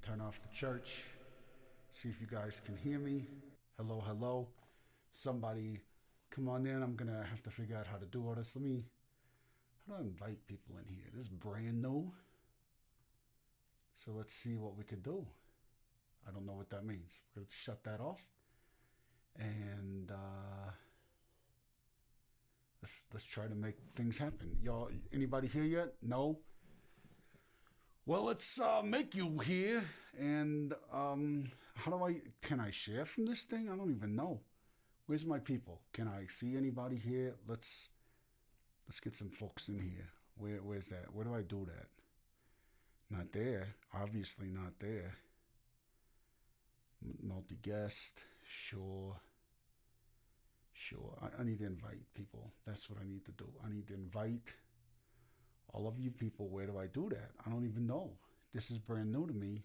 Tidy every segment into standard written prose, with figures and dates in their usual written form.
turn off the church. See if you guys can hear me. Hello, hello. Somebody come on in. I'm going to have to figure out how to do all this. How do I invite people in here? This is brand new. So let's see what we could do. I don't know what that means. We're going to shut that off. And let's try to make things happen. Y'all, anybody here yet? No? Well, let's make you here. And can I share from this thing? I don't even know. Where's my people? Can I see anybody here? Let's get some folks in here. Where's that? Where do I do that? Not there. Obviously not there. Multi-guest. Sure. I need to invite people. That's what I need to do. I need to invite all of you people. Where do I do that? I don't even know. This is brand new to me.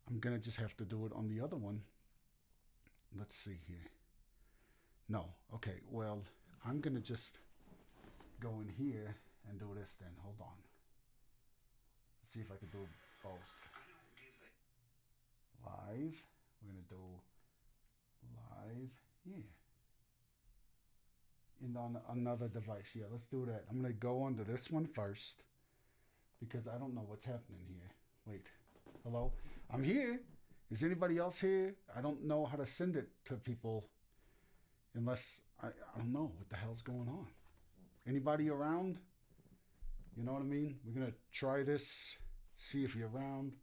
I'm going to just have to do it on the other one. Let's see here. No. Okay. Well, I'm going to just go in here and do this then. Hold on. Let's see if I can do both. Live. We're going to do live. Yeah. And on another device. Yeah, let's do that. I'm going to go onto this one first because I don't know what's happening here. Wait. Hello? I'm here. Is anybody else here? I don't know how to send it to people unless I don't know what the hell's going on. Anybody around? You know what I mean? We're going to try this. See if you're around.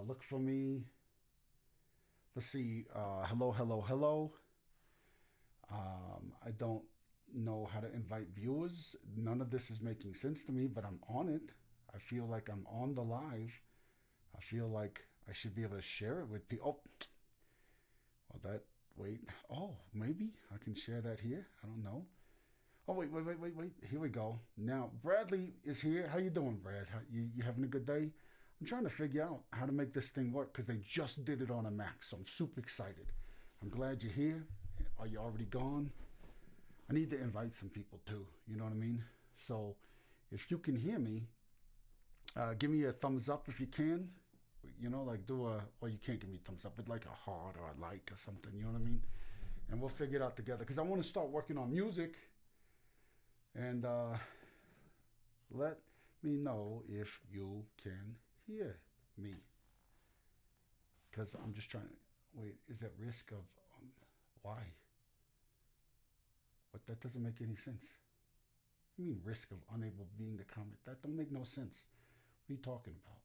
Look for me. Let's see. Hello, hello, hello. I don't know how to invite viewers. None of this is making sense to me, but I'm on it. I feel like I'm on the live. I feel like I should be able to share it with people. Oh, well, wait. Oh, maybe I can share that here. I don't know. Oh, wait. Here we go. Now, Bradley is here. How you doing, Brad? You having a good day? I'm trying to figure out how to make this thing work because they just did it on a Mac, so I'm super excited. I'm glad you're here. Are you already gone? I need to invite some people too. You know what I mean? So if you can hear me, give me a thumbs up if you can. You know, like well, you can't give me a thumbs up, but like a heart or a like or something. You know what I mean? And we'll figure it out together because I want to start working on music. And let me know if you can hear me. Because I'm just trying to... Wait, is that risk of... why? But that doesn't make any sense. You mean risk of unable being to comment? That don't make no sense. What are you talking about?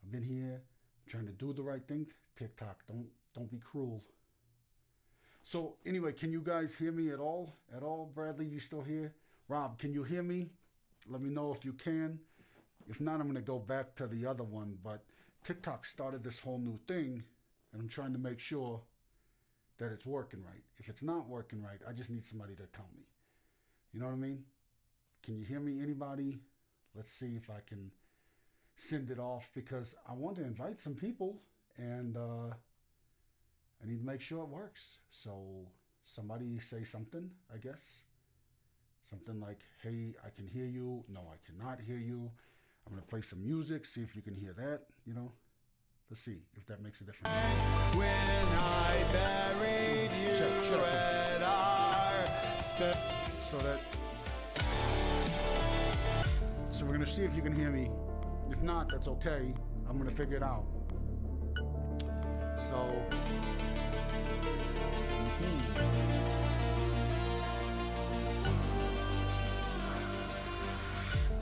I've been here trying to do the right thing. TikTok, don't be cruel. So anyway, can you guys hear me at all? At all? Bradley, you still here? Rob, can you hear me? Let me know if you can. If not, I'm going to go back to the other one. But TikTok started this whole new thing, and I'm trying to make sure that it's working right. If it's not working right, I just need somebody to tell me. You know what I mean? Can you hear me, anybody? Let's see if I can send it off because I want to invite some people, and I need to make sure it works. So somebody say something, I guess. Something like, hey, I can hear you. No, I cannot hear you. I'm going to play some music, see if you can hear that, you know. Let's see if that makes a difference. When I buried you at our So we're going to see if you can hear me. If not, that's okay. I'm going to figure it out. So...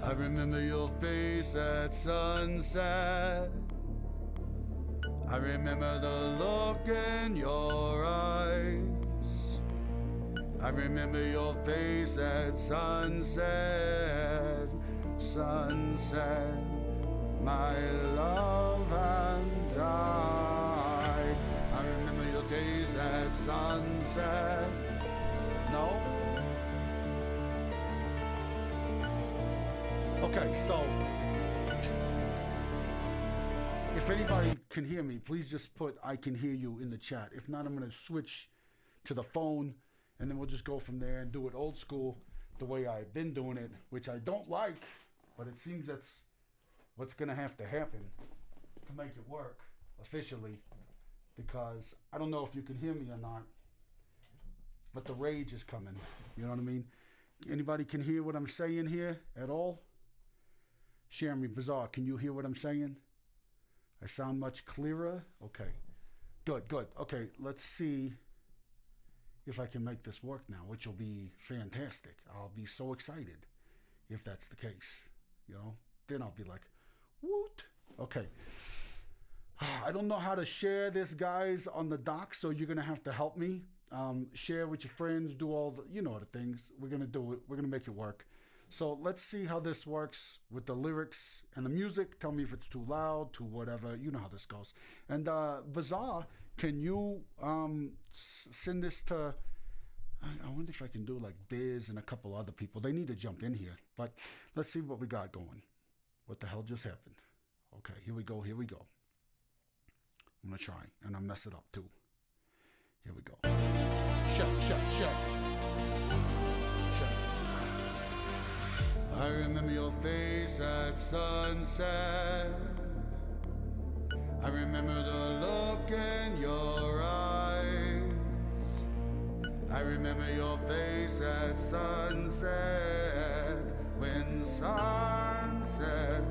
I remember your face at sunset. I remember the look in your eyes. I remember your face at sunset. Sunset, my love and I. I remember your days at sunset. No? Okay, so if anybody can hear me, please just put I can hear you in the chat. If not, I'm going to switch to the phone and then we'll just go from there and do it old school the way I've been doing it, which I don't like, but it seems that's what's going to have to happen. to make it work officially, because I don't know if you can hear me or not, but the rage is coming. You know what I mean? Anybody can hear what I'm saying here at all? Jeremy Bizarre, can you hear what I'm saying? I sound much clearer? Okay. Good. Okay, let's see if I can make this work now, which will be fantastic. I'll be so excited if that's the case. You know? Then I'll be like, woot. Okay. I don't know how to share this, guys, on the doc, so you're going to have to help me. Share with your friends, do all the, you know, the things. We're going to do it. We're going to make it work. So let's see how this works with the lyrics and the music. Tell me if it's too loud, too whatever. You know how this goes. And Bazaar, can you send this to... I wonder if I can do like Biz and a couple other people. They need to jump in here. But let's see what we got going. What the hell just happened? Okay, here we go. I'm going to try. And I'll mess it up too. Here we go. Check. I remember your face at sunset. I remember the look in your eyes. I remember your face at sunset. When sunset,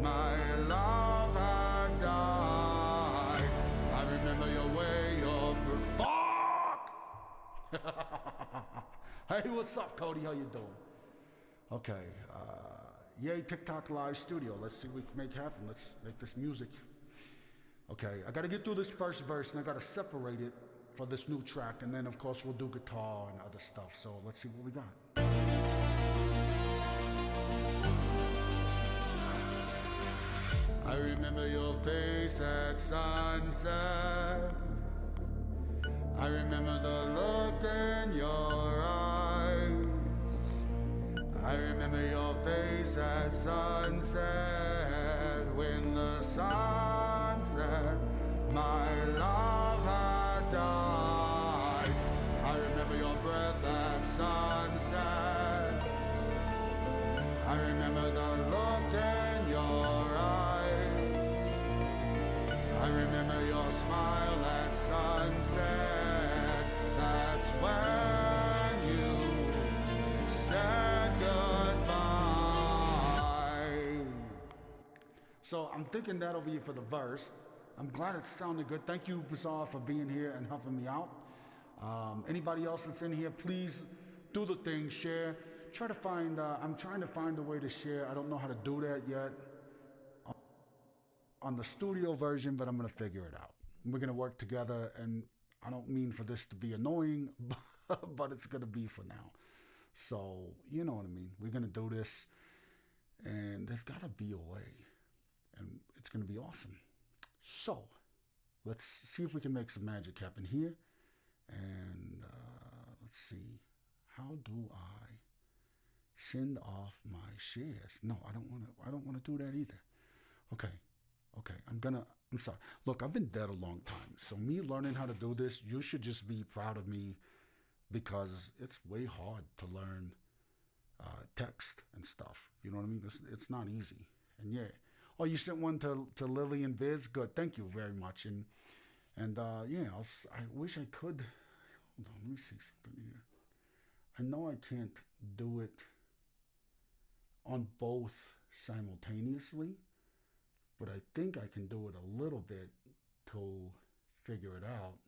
my love had died. I remember your way, your... Fuck! Hey, what's up, Cody? How you doing? Okay, yay, TikTok Live Studio. Let's see what we can make happen. Let's make this music. Okay, I gotta get through this first verse and I gotta separate it for this new track, and then of course we'll do guitar and other stuff. So let's see what we got. I remember your face at sunset. I remember the look in your eyes. I remember your face at sunset. When the sun set, my love had died. I remember your breath at sunset. I remember the look in your eyes. I remember your smile at sunset. That's when you said goodbye. So I'm thinking that'll be for the verse. I'm glad it sounded good. Thank you, Bazaar, for being here and helping me out. Anybody else that's in here, please do the thing, share. Try to find, I'm trying to find a way to share. I don't know how to do that yet on the studio version, but I'm going to figure it out. We're going to work together, and I don't mean for this to be annoying, but it's going to be for now. So, you know what I mean. We're going to do this, and there's got to be a way, and it's going to be awesome. So, let's see if we can make some magic happen here. And let's see. How do I send off my shares? No, I don't want to do that either. Okay. I'm sorry. Look, I've been dead a long time. So me learning how to do this, you should just be proud of me, because it's way hard to learn text and stuff. You know what I mean? It's not easy. And yeah. Oh, you sent one to Lily and Biz? Good. Thank you very much. And yeah, I wish I could. Hold on, let me see something here. I know I can't do it on both simultaneously, but I think I can do it a little bit to figure it out.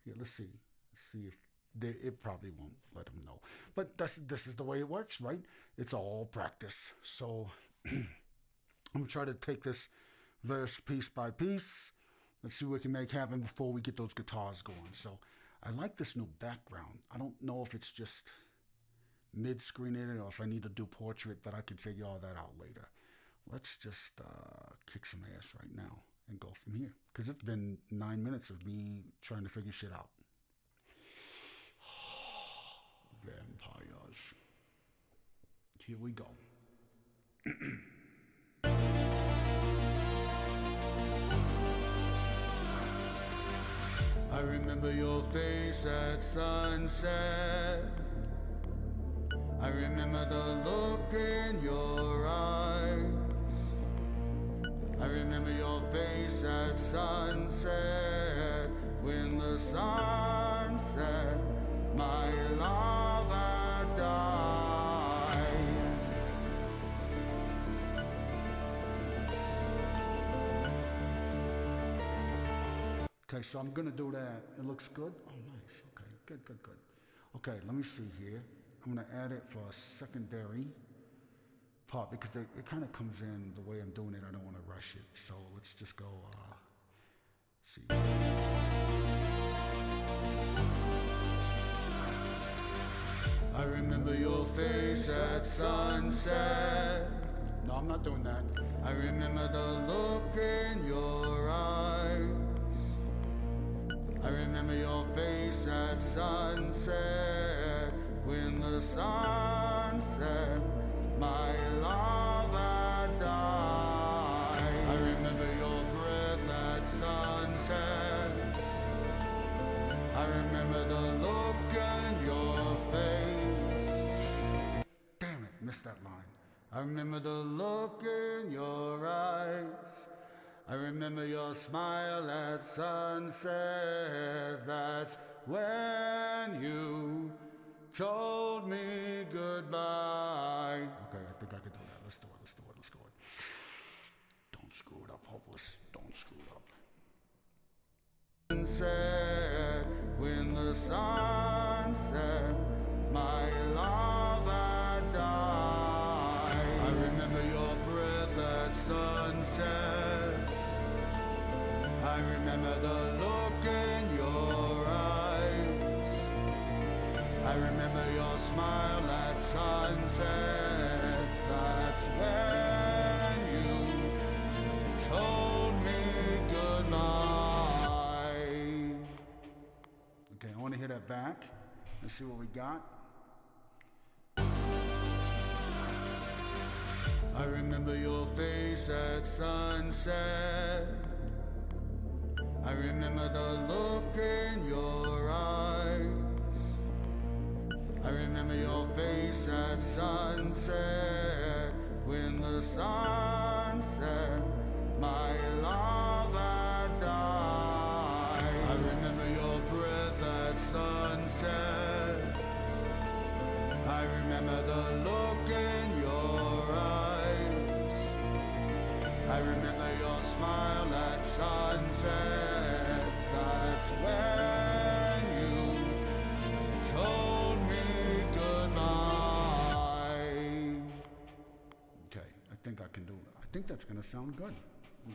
Here, let's see. See if it probably won't let them know. But this is the way it works, right? It's all practice. So I'm going to try to take this verse piece by piece. Let's see what we can make happen before we get those guitars going. So I like this new background. I don't know if it's just mid-screen in it or if I need to do portrait, but I can figure all that out later. Let's just kick some ass right now and go from here, because it's been 9 minutes of me trying to figure shit out. Vampires. Here we go. I remember your face at sunset. I remember the look in your eyes. I remember your face at sunset, when the sun set, my love had died. Okay, so I'm gonna do that. It looks good? Oh, nice. Okay, good, good, good. Okay, let me see here. I'm gonna add it for a secondary part because it kind of comes in the way I'm doing it. I don't want to rush it. So let's just go, see. I remember your face at sunset. No, I'm not doing that. I remember the look in your eyes. I remember your face at sunset, when the sun set, my love had died. I remember your breath at sunset. I remember the look in your face. Damn it, missed that line. I remember the look in your eyes. I remember your smile at sunset. That's when you told me goodbye. Okay, I think I can do that. Let's do it, let's do it, let's go. Don't screw it up, Hopeless. Don't screw it up. Sunset, when the sun set, my love had died. I remember your breath at sunset. I remember the look in your eyes. I remember your smile at sunset. That's when you told me goodbye. Okay, I want to hear that back. Let's see what we got. I remember your face at sunset. I remember the look in your eyes. I remember your face at sunset, when the sun set, my love had died. I remember your breath at sunset. I remember the look in your eyes. I remember your smile at sunset. That's when you told me goodbye. Okay, I think I can do it. I think that's going to sound good.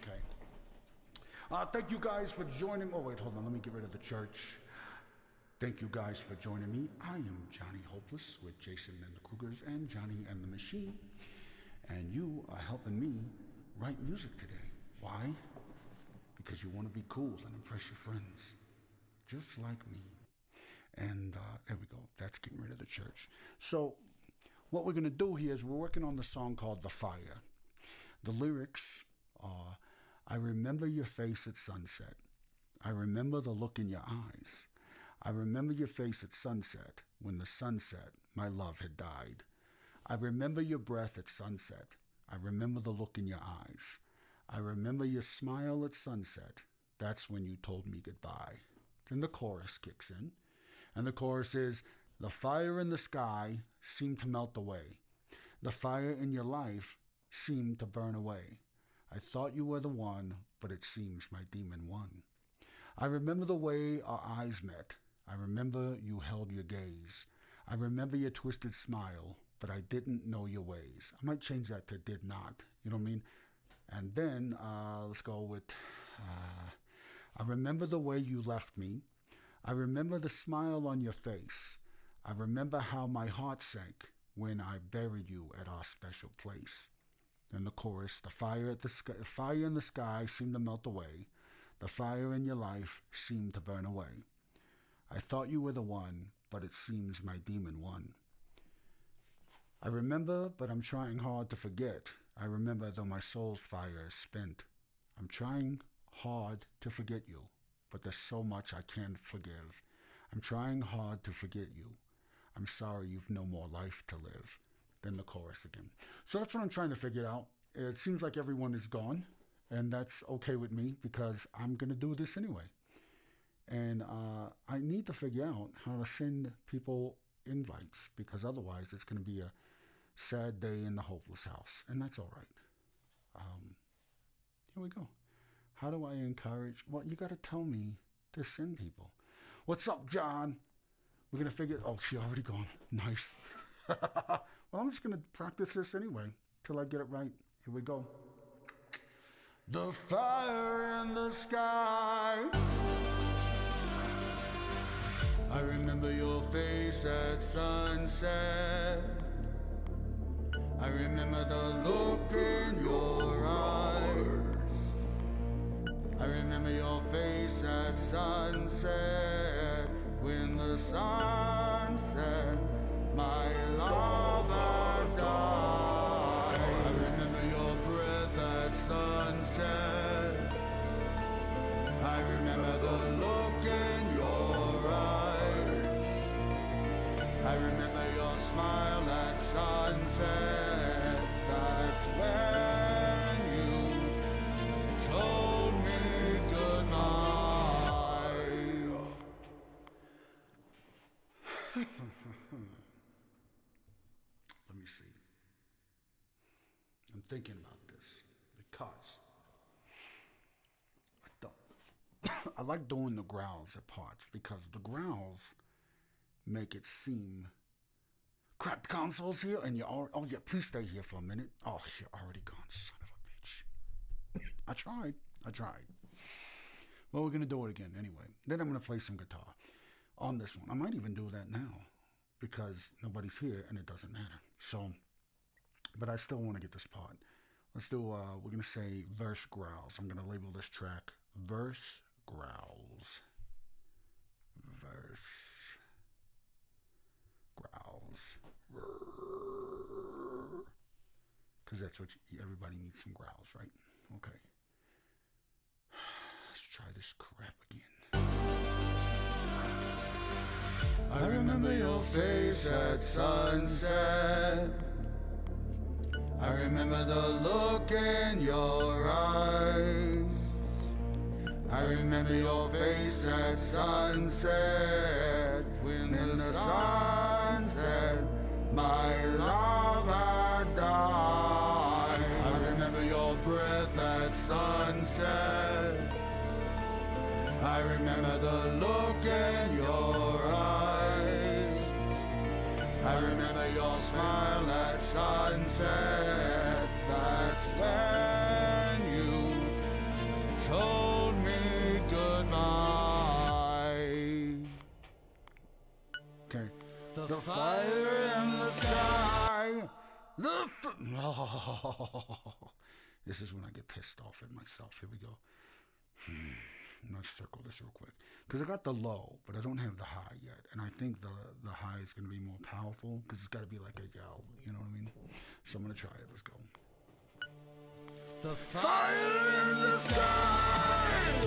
Okay. Thank you guys for joining. Oh, wait, hold on. Let me get rid of the church. Thank you guys for joining me. I am Johnny Hopeless with Jason and the Kruegers and Johnny and the Machine. And you are helping me write music today. Why? Because you want to be cool and impress your friends. Just like me. And there we go. That's getting rid of the church. So what we're going to do here is we're working on the song called The Fire. The lyrics are, I remember your face at sunset. I remember the look in your eyes. I remember your face at sunset, when the sun set, my love had died. I remember your breath at sunset. I remember the look in your eyes. I remember your smile at sunset. That's when you told me goodbye. Then the chorus kicks in. And the chorus is, the fire in the sky seemed to melt away. The fire in your life seemed to burn away. I thought you were the one, but it seems my demon won. I remember the way our eyes met. I remember you held your gaze. I remember your twisted smile, but I didn't know your ways. I might change that to did not. You know what I mean? And then let's go with, I remember the way you left me. I remember the smile on your face. I remember how my heart sank when I buried you at our special place. Then the chorus, the fire in the sky seemed to melt away. The fire in your life seemed to burn away. I thought you were the one, but it seems my demon won. I remember, but I'm trying hard to forget. I remember, though my soul's fire is spent. I'm trying hard to forget you, but there's so much I can't forgive. I'm trying hard to forget you. I'm sorry you've no more life to live. Then the chorus again. So that's what I'm trying to figure out. It seems like everyone is gone, And that's okay with me because I'm going to do this anyway. And I need to figure out how to send people invites because otherwise it's going to be a sad day in the hopeless house. And that's all right. Here we go. How do I encourage? Well, you got to tell me to send people. What's up, John? We're going to figure... Oh, she already gone. Nice. Well, I'm just going to practice this anyway till I get it right. Here we go. The fire in the sky. I remember your face at sunset. I remember the look in your eyes. I remember your face at sunset. When the sun set, my love had died. I remember your breath at sunset. I remember the look in your eyes. I remember your smile at sunset. That's when you told me goodbye. Let me see. I'm thinking about this because I like doing the growls at parts because the growls make it seem crap. The console's here and you're oh yeah, please stay here for a minute. Oh, you're already gone, son of a bitch. I tried. Well, we're gonna do it again anyway. Then I'm gonna play some guitar on this one. I might even do that now because nobody's here and it doesn't matter. So, but I still want to get this part. Let's do, we're going to say verse growls. I'm going to label this track verse growls. Verse growls. Because that's what everybody needs, some growls, right? Okay. Let's try this crap again. I remember your face at sunset. I remember the look in your eyes. I remember your face at sunset. When the sun set, my love had died. I remember your breath at sunset. I remember the look in your eyes. I remember your smile at sunset. That's when you told me goodbye. Okay. The fire in the sky. This is when I get pissed off at myself. Here we go. Let's circle this real quick because I got the low, but I don't have the high yet, and I think the high is going to be more powerful because it's got to be like a yell. You know what I mean? So I'm going to try it. Let's go. The fire in the sky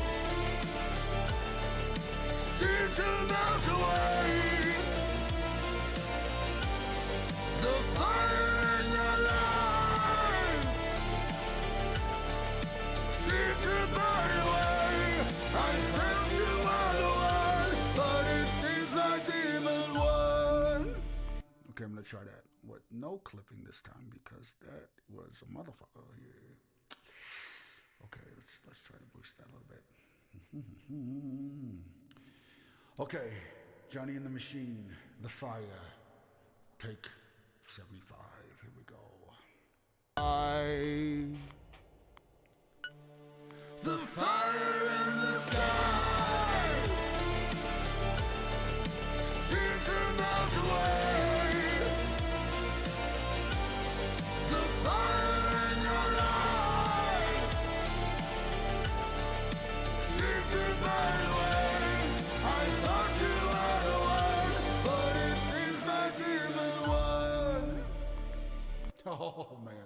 seems to melt away. The fire in your life seems to burn away. I found you right away, but it seems my demon won. Okay, I'm going to try that. What? No clipping this time because that was a motherfucker here. Okay, let's try to boost that a little bit. Okay, Johnny and the Machine, The Fire, take 75. Here we go. The fire in the sky seems to melt away. The fire in your life seems to burn away. I thought you had a way, but it seems my demon won. Oh, man.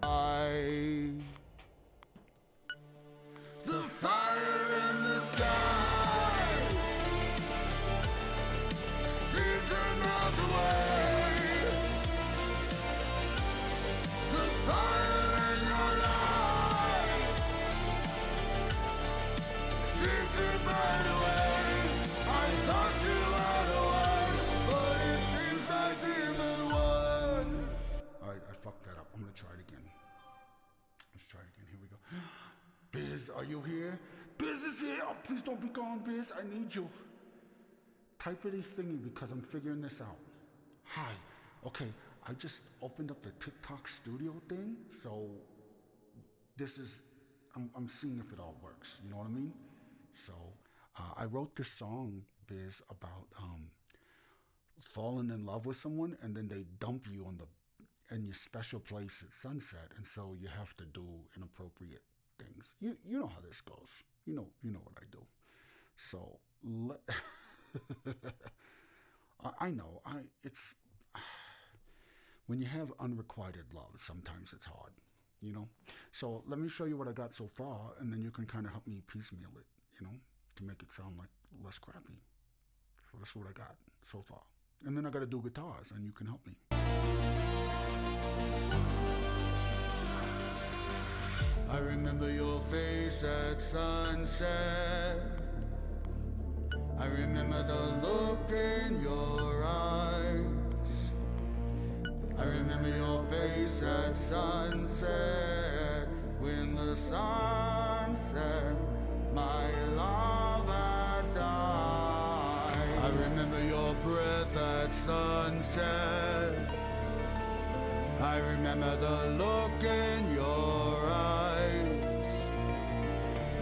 burn away. I thought you had a way, but it seems my demon won. Alright, I fucked that up. I'm gonna try it again. Let's try it again. Here we go. Biz, are you here? Biz is here. Oh, please don't be gone, Biz. I need you. Type of this thingy because I'm figuring this out. Hi. Okay, I just opened up the TikTok studio thing, so this is, I'm seeing if it all works. You know what I mean? So I wrote this song, Biz, about falling in love with someone and then they dump you in your special place at sunset, and so you have to do inappropriate things. You know how this goes. You know what I do. So I know it's when you have unrequited love, sometimes it's hard, you know. So let me show you what I got so far, and then you can kind of help me piecemeal it, you know, to make it sound like less crappy. So that's what I got so far, and then I got to do guitars, and you can help me. I remember your face at sunset. I remember the look in your eyes. I remember your face at sunset. When the sun set, my love had died. I remember your breath at sunset. I remember the look in your eyes.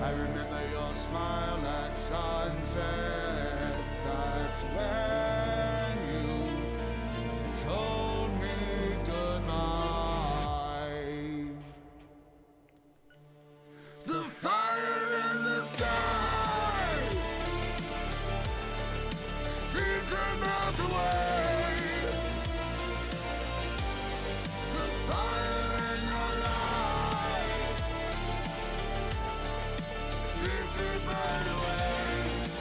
I remember your smile at sunset. That's when you told me goodbye. The fire in the sky seemed to melt away. The fire in your life seemed to burn away.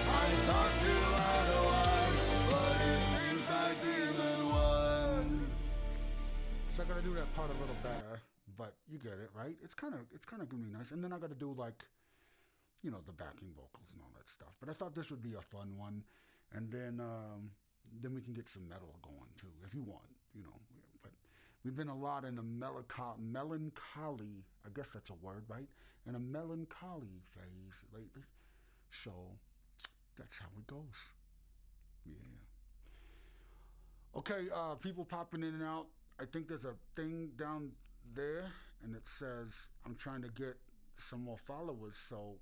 I thought you had a way, but it seems like demon won. So I got to do that part a little better, but you get it, right? It's kind of gonna be nice, and then I got to do like, you know, the backing vocals and all that stuff. But I thought this would be a fun one, and then we can get some metal going too, if you want, you know. But we've been a lot in a melancholy, I guess that's a word, right? In a melancholy phase lately. So that's how it goes. Yeah. Okay, people popping in and out. I think there's a thing down there, and it says I'm trying to get some more followers. So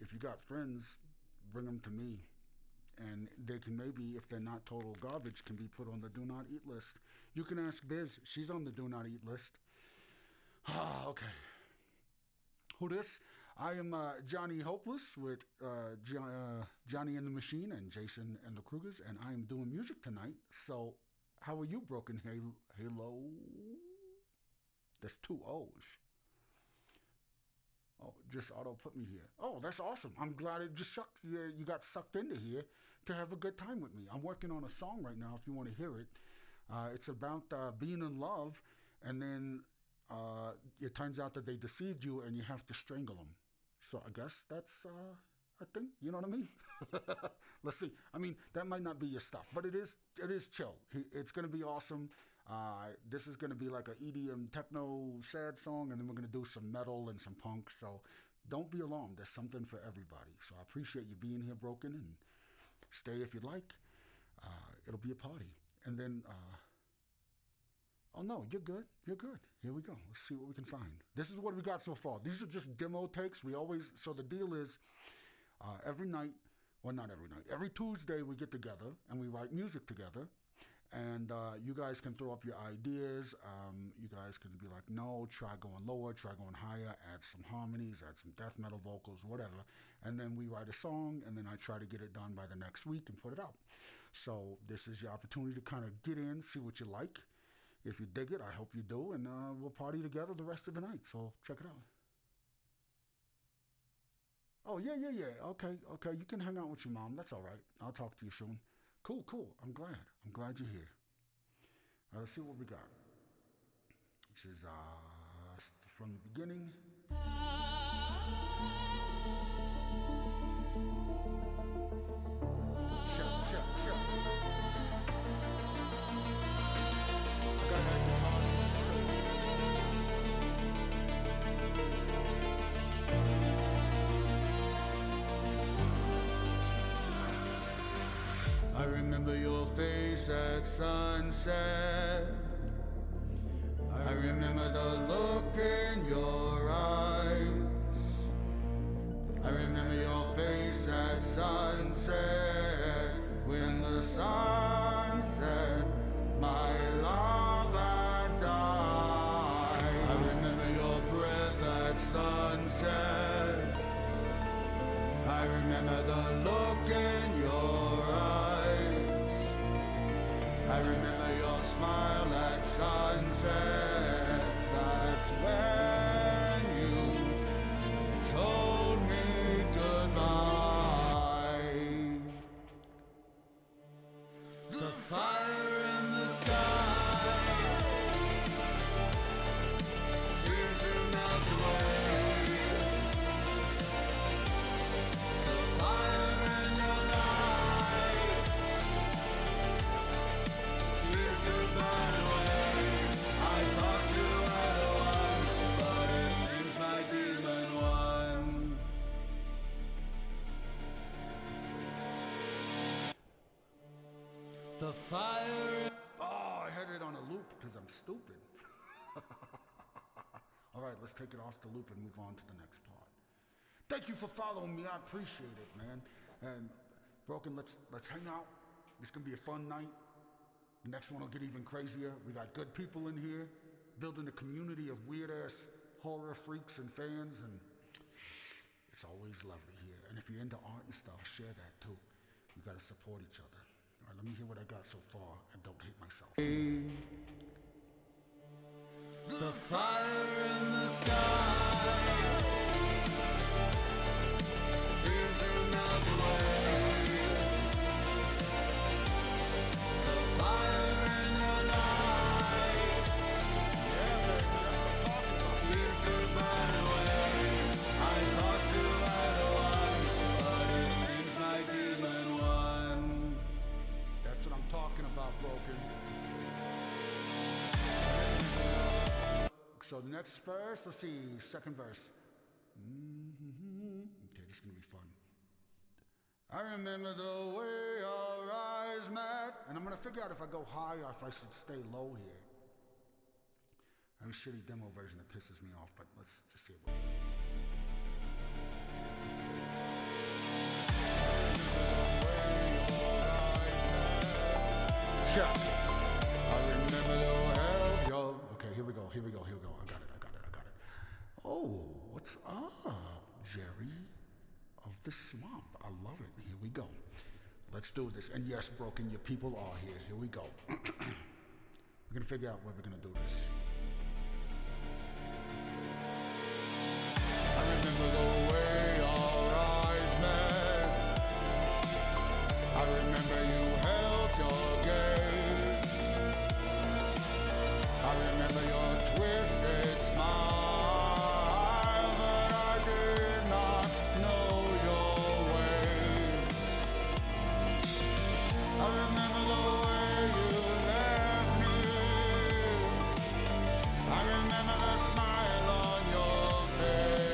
if you got friends, bring them to me, and they can maybe, if they're not total garbage, can be put on the do not eat list. You can ask Biz; she's on the do not eat list. Okay. Who this? I am Johnny Hopeless with Johnny and the Machine and Jason and the Kruegers, and I am doing music tonight. So, how are you, Broken Halo? There's 2 O's. Oh, just auto put me here. Oh, that's awesome. I'm glad it just you got sucked into here to have a good time with me. I'm working on a song right now if you want to hear it. It's about being in love, and then it turns out that they deceived you and you have to strangle them. So I guess that's a thing. You know what I mean? Let's see. I mean, that might not be your stuff, but it is chill. It's going to be awesome. This is going to be like a EDM techno sad song, and then we're going to do some metal and some punk. So don't be alarmed. There's something for everybody. So I appreciate you being here, Broken, and stay if you'd like. It'll be a party. And then, oh no, you're good. You're good. Here we go. Let's see what we can find. This is what we got so far. These are just demo takes. So the deal is every night, well, not every night, every Tuesday we get together and we write music together. And you guys can throw up your ideas. You guys can be like, no, try going lower, try going higher, add some harmonies, add some death metal vocals, whatever. And then we write a song, and then I try to get it done by the next week and put it out. So this is your opportunity to kind of get in, see what you like. If you dig it, I hope you do, and we'll party together the rest of the night. So check it out. Oh, yeah. Okay. You can hang out with your mom. That's all right. I'll talk to you soon. Cool. I'm glad you're here. All right, let's see what we got. This is from the beginning. remember your face at sunset. I remember the look in your eyes. I remember your face at sunset. When the sun set my love had died. I remember your breath at sunset. I remember the look in your eyes. I remember your smile at sunset. That's when you told me goodbye. The fire in the sky seems to melt away. The fire in your light seems to burn away. I thought you had won, but it seems my demon won. The fire. Oh, I had it on a loop because I'm stupid. All right, let's take it off the loop and move on to the next part. Thank you for following me. I appreciate it, man. And Broken, let's hang out. This gonna be a fun night. The next one will get even crazier. We got good people in here, building a community of weird ass horror freaks and fans, and it's always lovely here. And if you're into art and stuff, share that too. We gotta support each other. All right, let me hear what I got so far and don't hate myself. The fire in the sky seems to melt away. The fire in your light seems to burn away. I thought you had won, but it seems my demon won. That's what I'm talking about, Broken. So the next verse, let's see, second verse. Okay, this is gonna be fun. I remember the way our eyes met. And I'm gonna figure out if I go high or if I should stay low here. I have a shitty demo version that pisses me off, but let's just see it. Check. I remember the way your. Okay, here we go. I got it. Oh, what's up, Jerry of the Swamp? I love it. Here we go. Let's do this. And yes, Broken, your people are here. Here we go. We're gonna figure out where we're gonna do this. I remember the way our eyes met. I remember you held your gaze. I remember your twisted smile, but I did not know your ways. I remember the way you left me. I remember the smile on your face.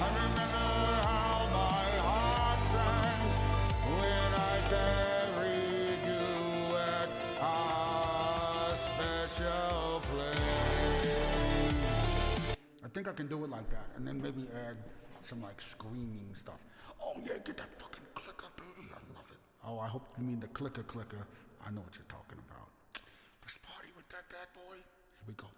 I remember how my heart sang when I buried you at our special place. I think I can do it like that, and then maybe add some like screaming stuff. Oh yeah, get that fucking clicker, baby. I love it. Oh, I hope you mean the clicker. I know what you're talking about. Let's party with that bad boy. Here we go.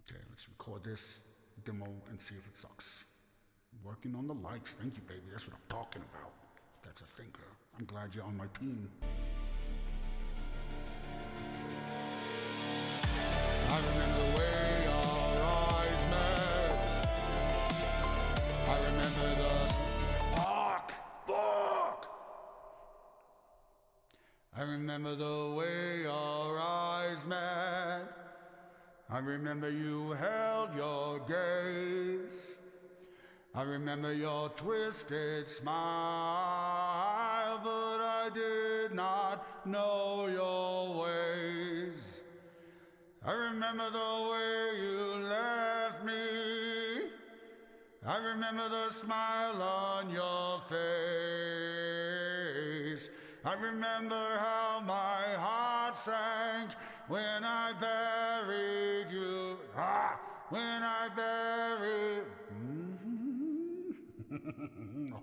Okay, let's record this demo and see if it sucks. Working on the likes. Thank you, baby. That's what I'm talking about. That's a thing, girl. I'm glad you're on my team. I remember the way our eyes met. I remember the fuck. I remember the way our eyes met. I remember you held your gaze. I remember your twisted smile, but I did not know your ways. I remember the way you left me. I remember the smile on your face. I remember how my heart sank when I buried you. When I buried.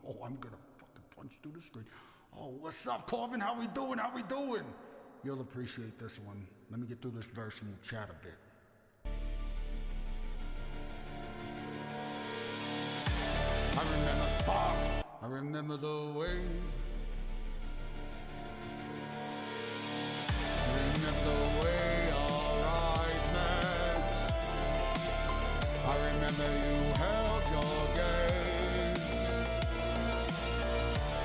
Oh, I'm gonna fucking punch through the screen. Oh, what's up, Corbin? How we doing? How we doing? You'll appreciate this one. Let me get through this verse and we'll chat a bit. I remember the way. I remember the way our eyes met. I remember you held your gaze.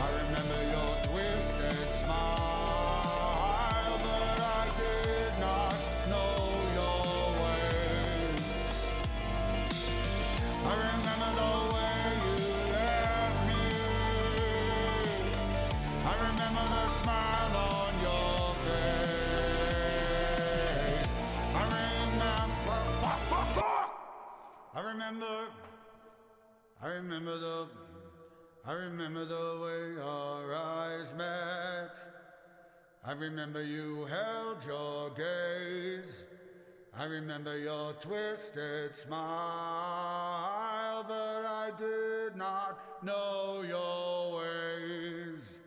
I remember your twisted smile, but I did not know your ways. I remember the way you left me. I remember the smile on your face. I remember the way our eyes met. I remember you held your gaze. I remember your twisted smile, but I did not know your ways.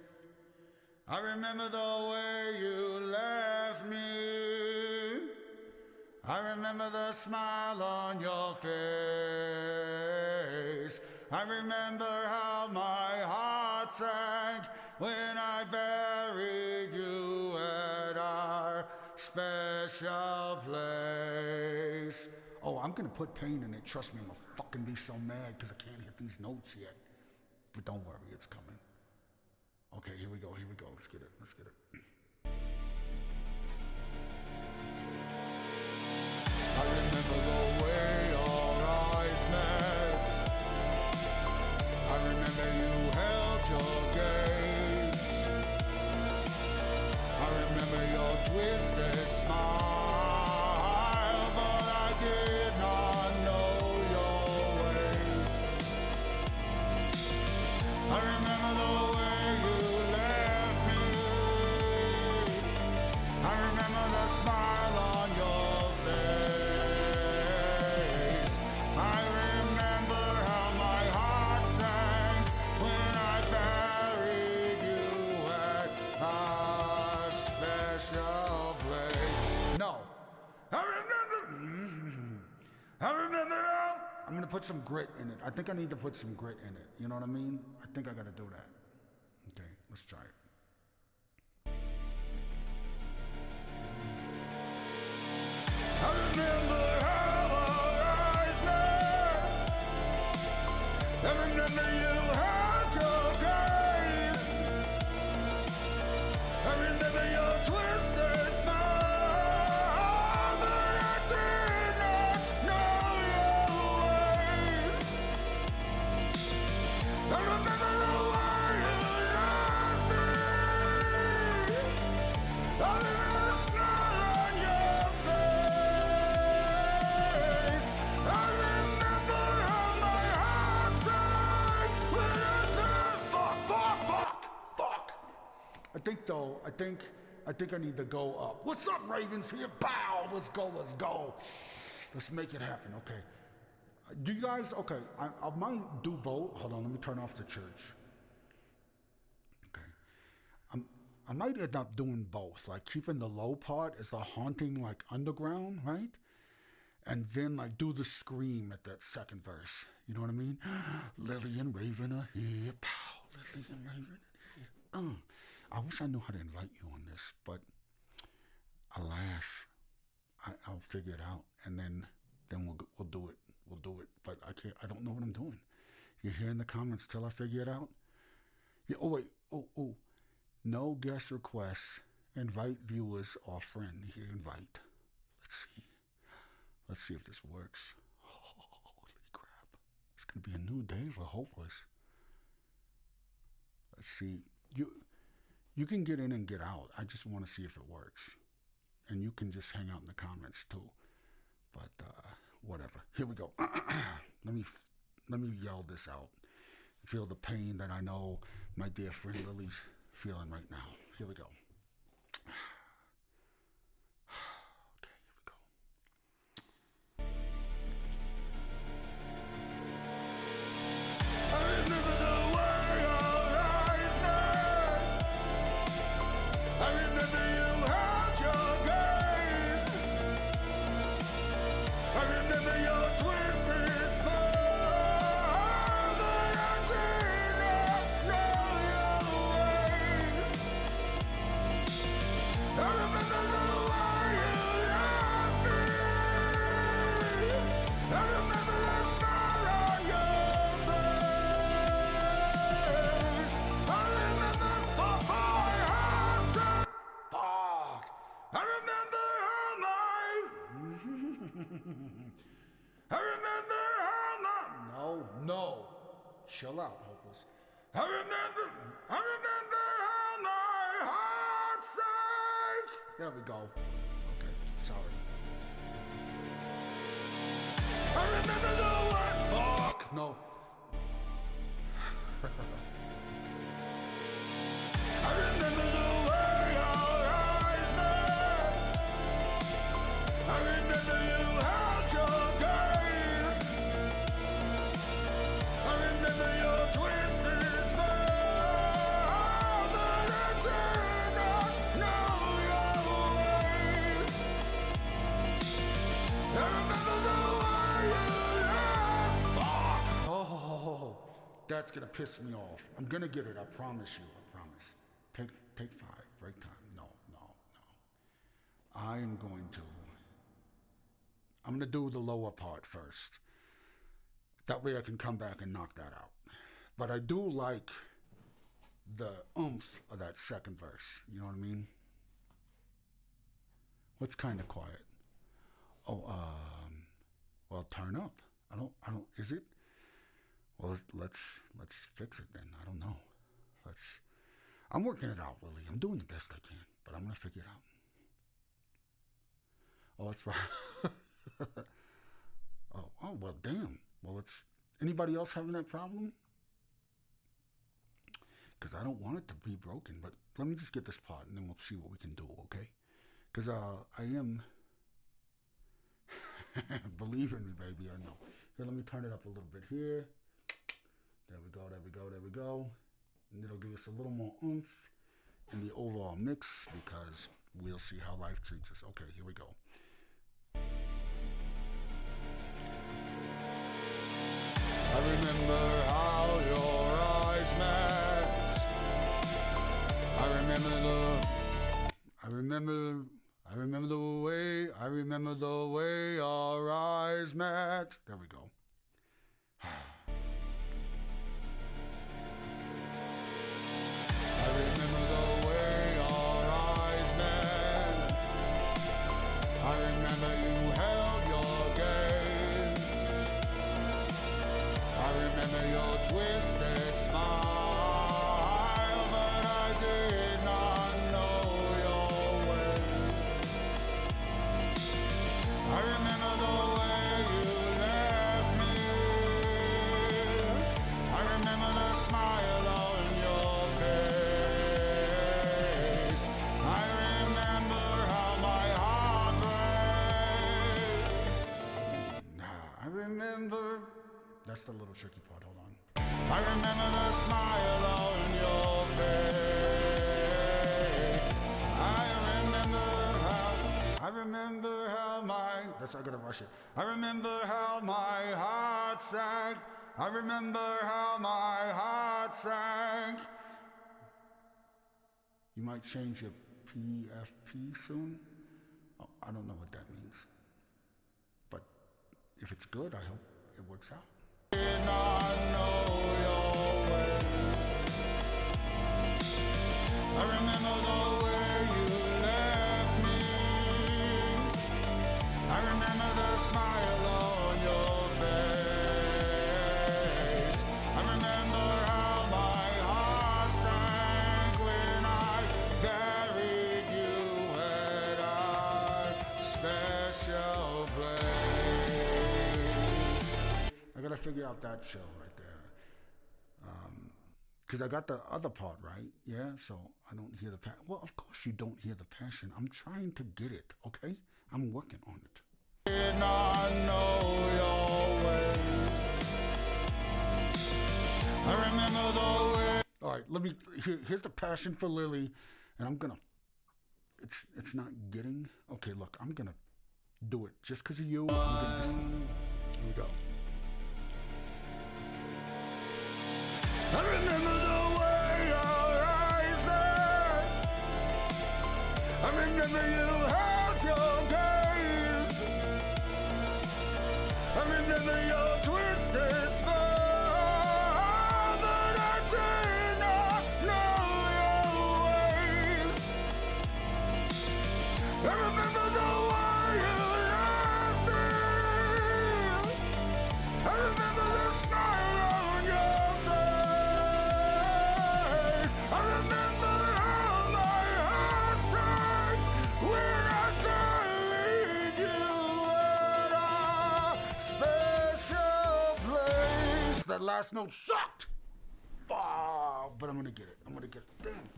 I remember the way you left me. I remember the smile on your face. I remember how my heart sank when I buried you at our special place. Oh, I'm gonna put pain in it. Trust me, I'm gonna fucking be so mad because I can't hit these notes yet. But don't worry, it's coming. Okay, here we go. Let's get it. I remember the way our eyes met. I remember you held your gaze. I remember your twisted smile, but I did not know your ways. I remember the way you left me. I remember the smile on your face. I remember how my heart sank when I buried you at our special place. No, I remember how. I'm gonna put some grit in it. I think I need to put some grit in it. You know what I mean? I think I gotta do that. Okay, let's try it. I remember how our eyes met. I remember you had your days. I remember your twisted smile, but I did not know your ways. I remember the way you loved me. I remember the smile on your face. I remember how my heart sank when I fuck. I think I need to go up. What's up, Ravens here? Pow! Let's go. Let's make it happen. Okay. Do you guys? Okay. I might do both. Hold on. Let me turn off the church. Okay. I might end up doing both. Like keeping the low part as the haunting, like underground, right? And then like do the scream at that second verse. You know what I mean? Lily and Raven are here. Pow! Lily and Raven are here. I wish I knew how to invite you on this, but alas, I'll figure it out, and then we'll do it. We'll do it. But I can't. I don't know what I'm doing. You hear in the comments till I figure it out. Yeah. Oh wait. Oh. No guest requests. Invite viewers or friend. Here, invite. Let's see if this works. Holy crap! It's gonna be a new day for Hopeless. Let's see. You can get in and get out. I just want to see if it works. And you can just hang out in the comments too. But whatever. Here we go. Let me let me yell this out. Feel the pain that I know my dear friend Lily's feeling right now. Here we go. Okay, here we go. I remember the way your eyes met. I remember you had your gaze. I remember your twisted smile, but I did not know your ways. I remember the way you loved me. I remember the smile on your face. I remember for my heart said, fuck. I remember how my I remember how my no. Chill out, hopeless. I remember how my heart sank. There we go. Okay, sorry. I remember the one. Fuck. No. I remember the way your eyes met. I remember you had your gaze. I remember your twisted smile, but I did not know your ways. I remember the way you left. Fuck. Oh, that's gonna piss me off. I'm gonna get it. I promise you. I promise. Take 5. Break time. No. I'm gonna do the lower part first. That way I can come back and knock that out. But I do like the oomph of that second verse. You know what I mean? What's kind of quiet? Oh, well, turn up. I don't, is it? Well, let's fix it then. I don't know. I'm working it out, Lily. I'm doing the best I can, but I'm gonna figure it out. Oh, it's right. oh, well, damn. Well, anybody else having that problem? Because I don't want it to be broken, but let me just get this part and then we'll see what we can do, okay? Because I am, believe in me, baby, I know. Here, let me turn it up a little bit here. There we go. And it'll give us a little more oomph in the overall mix because we'll see how life treats us. Okay, here we go. I remember how your eyes met. I remember the way our eyes met. There we go. I remember the way our eyes met. I remember you held your gaze. I remember your twisted smile, but I did not know your ways. I remember the way you left me. I remember the smile on your face. I remember how my heart breaks. I remember. That's the little tricky part. Hold on. I remember the smile on your face. I remember how my. That's I gotta rush it. I remember how my heart sank. I remember how my heart sank. You might change your PFP soon. Oh, I don't know what that means. But if it's good, I hope it works out. Did not know your way. I remember the way you left me. I remember the smile on your face. I remember how my heart sank when I buried you at our special place. I gotta gotta figure out that show right there. Because I got the other part right, yeah. So I don't hear the passion. Well, of course you don't hear the passion. I'm trying to get it. Okay, I'm working on it. And I know your ways. I remember the way. All right, let me. Here's the passion for Lily, and I'm gonna. It's not getting. Okay, look, I'm gonna do it just because of you. I'm gonna just, here we go. I remember the way your eyes met. I remember you held your gaze. I remember your twisted smile, but I did not know your ways. I remember the way you left me. I remember the smile on your face. I remember how my heart sank when I carried you at a special place. That last note sucked. Oh, but I'm gonna get it. I'm gonna get it. Damn.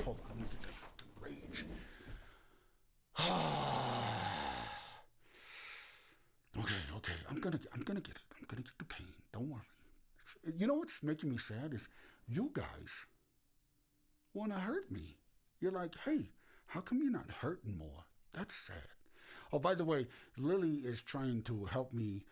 Hold on. I'm gonna get that fucking rage. Okay. I'm gonna get it. I'm gonna get the pain. Don't worry. You know what's making me sad is you guys want to hurt me. You're like, hey, how come you're not hurting more? That's sad. Oh, by the way, Lily is trying to help me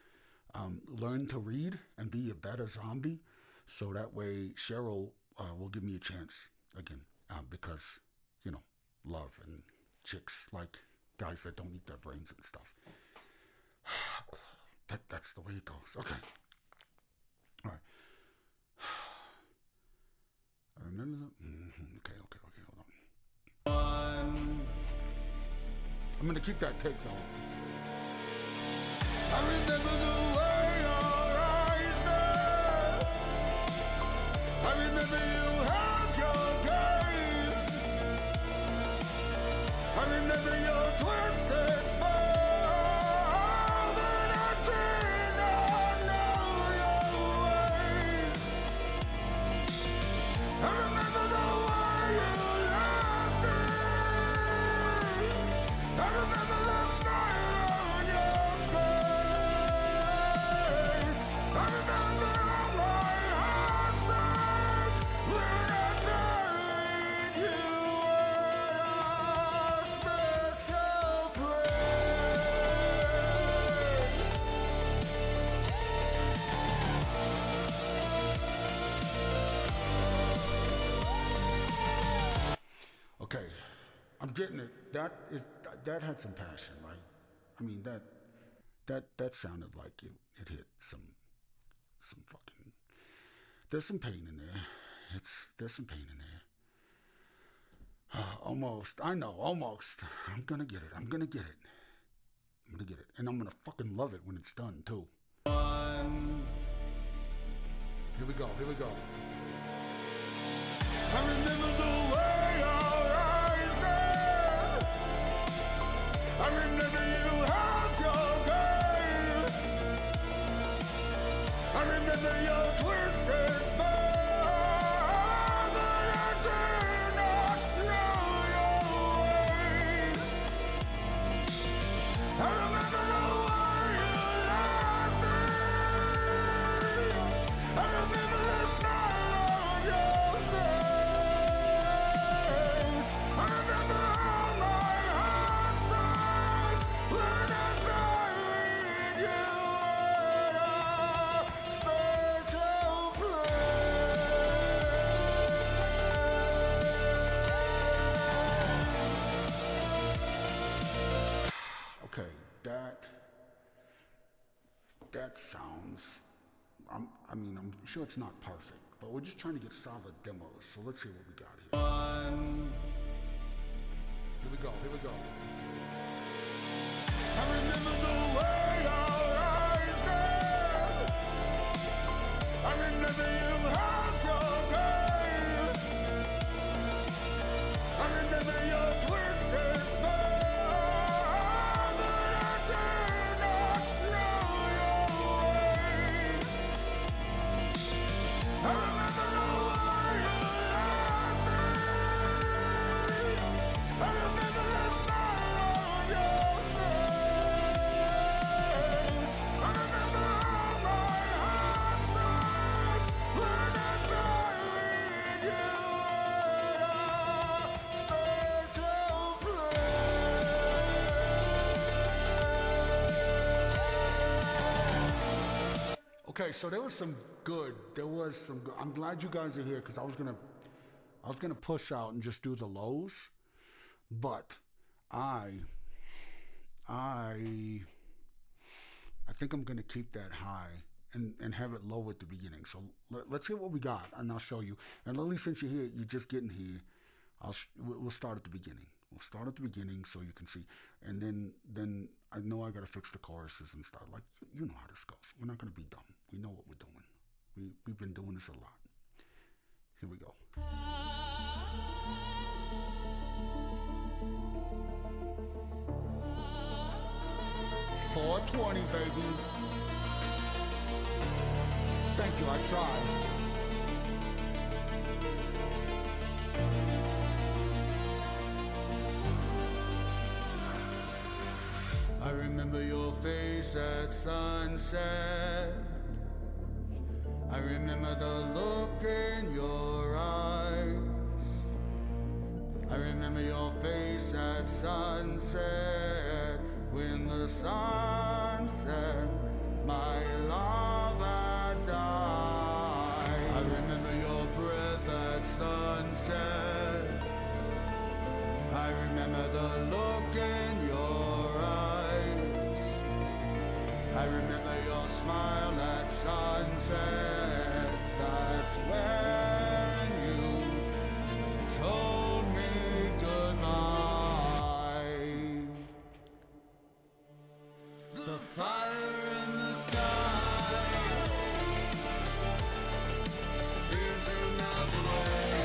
learn to read and be a better zombie, so that way Cheryl will give me a chance again, because, you know, love and chicks like guys that don't eat their brains and stuff. That's the way it goes. Okay. All right. I remember that. Okay, hold on. I'm gonna keep that take though. I remember the way your eyes met. I remember you had your gaze. I remember your twisted smile, but I did not know your ways. I remember the way you left me. I remember the smile on your face. I remember how my heart sank when I buried you at a special place. Okay, I'm getting it. That had some passion, right? I mean that sounded like it hit some fucking. There's some pain in there. There's some pain in there. Almost. I know. Almost. I'm gonna get it. And I'm gonna fucking love it when it's done too. Here we go. I remember the way your eyes met. I remember you held your gaze. I remember your twisted smile, but I did not know your ways. I remember the way you left me. I remember the smile on your face. I remember how my heart sank when I buried you at a special place. Okay, that sounds. I'm sure it's not perfect, but we're just trying to get solid demos. So let's see what we got here. Here we go. I remember the way your eyes met. I remember you held your gaze. I remember your twisted smile, but I did not know your ways. Okay, so there was some good. I'm glad you guys are here because I was gonna push out and just do the lows, but I think I'm gonna keep that high and have it low at the beginning. So let's hear what we got, and I'll show you. And Lily, since you're here, you're just getting here. We'll start at the beginning. We'll start at the beginning so you can see, and then I know I gotta fix the choruses and stuff. Like you know how this goes. We're not gonna be dumb. We know what we're doing. We've been doing this a lot. Here we go. 420, baby. Thank you, I tried. I remember your face at sunset. I remember the look in your eyes. I remember your face at sunset. When the sun set, my love had died. I remember your breath at sunset. I remember the look in your eyes. I remember your smile at sunset. That's when you told me goodbye. The fire in the sky seems to melt away.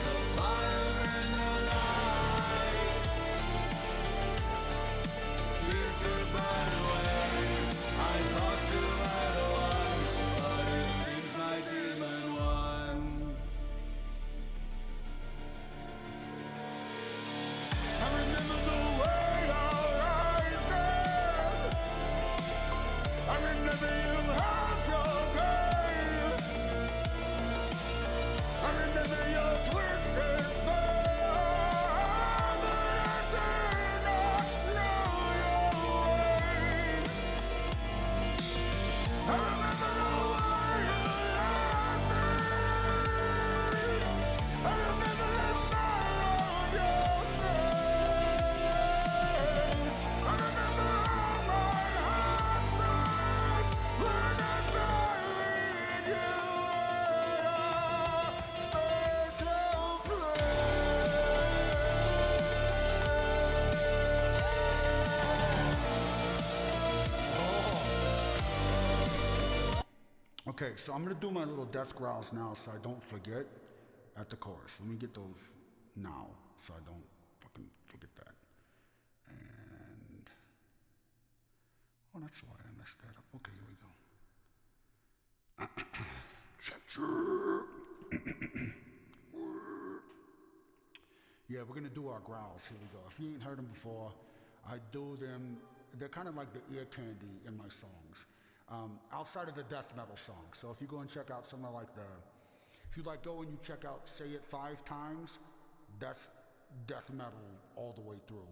The fire in the night seems to burn away. I thought you had won, but it seems my demon won. I remember the way. I remember you had your grace. I remember your twisted smile, but I did not know your ways. I remember the way you laughed at me. I remember the smile on your face. I remember how my heart sank when I buried you in a special place. Okay, so I'm gonna do my little death growls now so I don't forget at the chorus. Let me get those now so I don't fucking forget that. And oh, that's why I messed that up. Okay, here we go. Yeah, we're gonna do our growls. Here we go. If you ain't heard them before, I do them. They're kind of like the ear candy in my songs. Outside of the death metal songs. So if you go and check out somewhere like if you like go and you check out Say It 5 Times, that's death metal all the way through.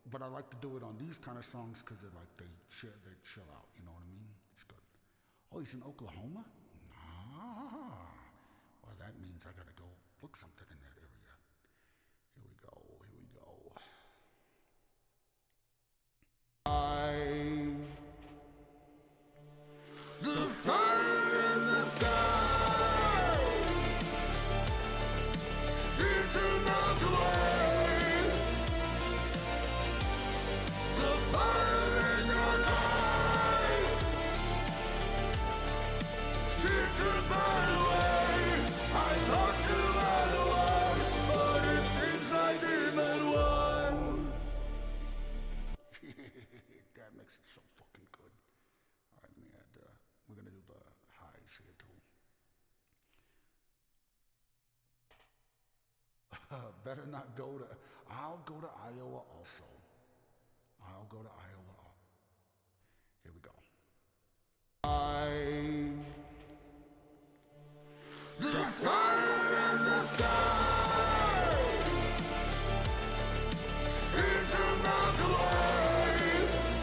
But I like to do it on these kind of songs because they're like, they chill out, you know what I mean? It's good. Oh, he's in Oklahoma? Ah, well, that means I gotta go book something in that area. Here we go. The fire in the sky seems to melt away. The fire in your life seems to burn away. I thought you had won, but it seems my demon won. That makes it so fucking good. All right, let me add we're gonna do the highs here too. Better not go to. I'll go to Iowa also. I'll go to Iowa. Here we go. The fire in the sky seems to melt away.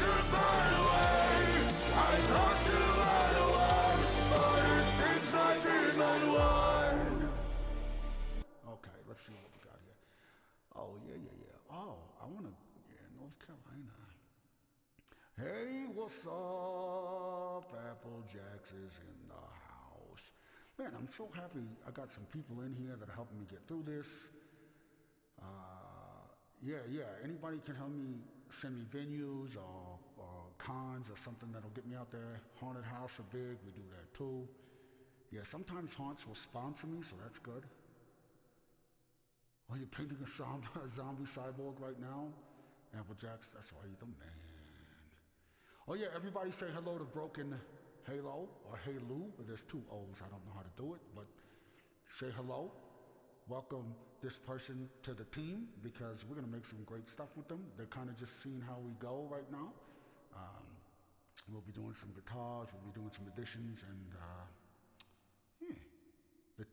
to find a way. I thought you had a way, but it seems my demon won. Okay, let's see what we got here. Oh, yeah. Oh, I want to, North Carolina. Hey, what's up? Applejacks is in the house. Man, I'm so happy I got some people in here that are helping me get through this. Yeah. Anybody can help me send me venues or cons or something that'll get me out there. Haunted house are big. We do that too. Yeah, sometimes haunts will sponsor me, so that's good. Oh, you're painting a zombie cyborg right now? Applejacks, that's why you're the man. Oh yeah, everybody say hello to Broken Halo or Halu. There's two O's. I don't know how to do it, but say hello. Welcome this person to the team because we're gonna make some great stuff with them. They're kind of just seeing how we go right now. We'll be doing some guitars. We'll be doing some additions and the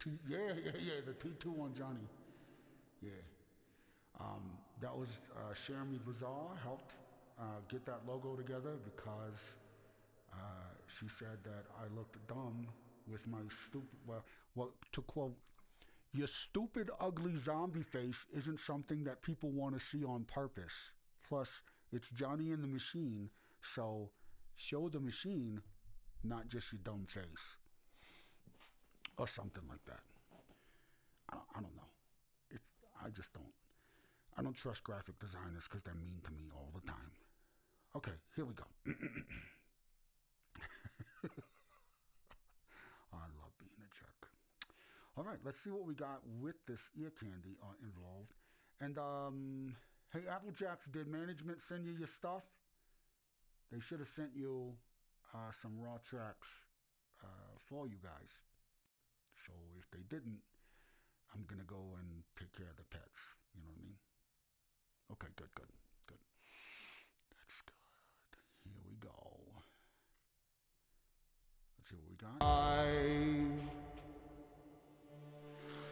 T2 on Johnny. Yeah. That was Jeremy Bazaar helped get that logo together because she said that I looked dumb with my stupid, well, to quote, your stupid, ugly zombie face isn't something that people want to see on purpose. Plus, it's Johnny and the Machine, so show the machine, not just your dumb face. Or something like that. I don't know. I don't trust graphic designers because they're mean to me all the time. Okay, here we go. I love being a jerk. All right, let's see what we got with this ear candy involved. And, hey, Applejacks, did management send you your stuff? They should have sent you some raw tracks for you guys. So if they didn't, I'm going to go and take care of the pets. You know what I mean? Okay, good. That's good. Here we go. Let's see what we got.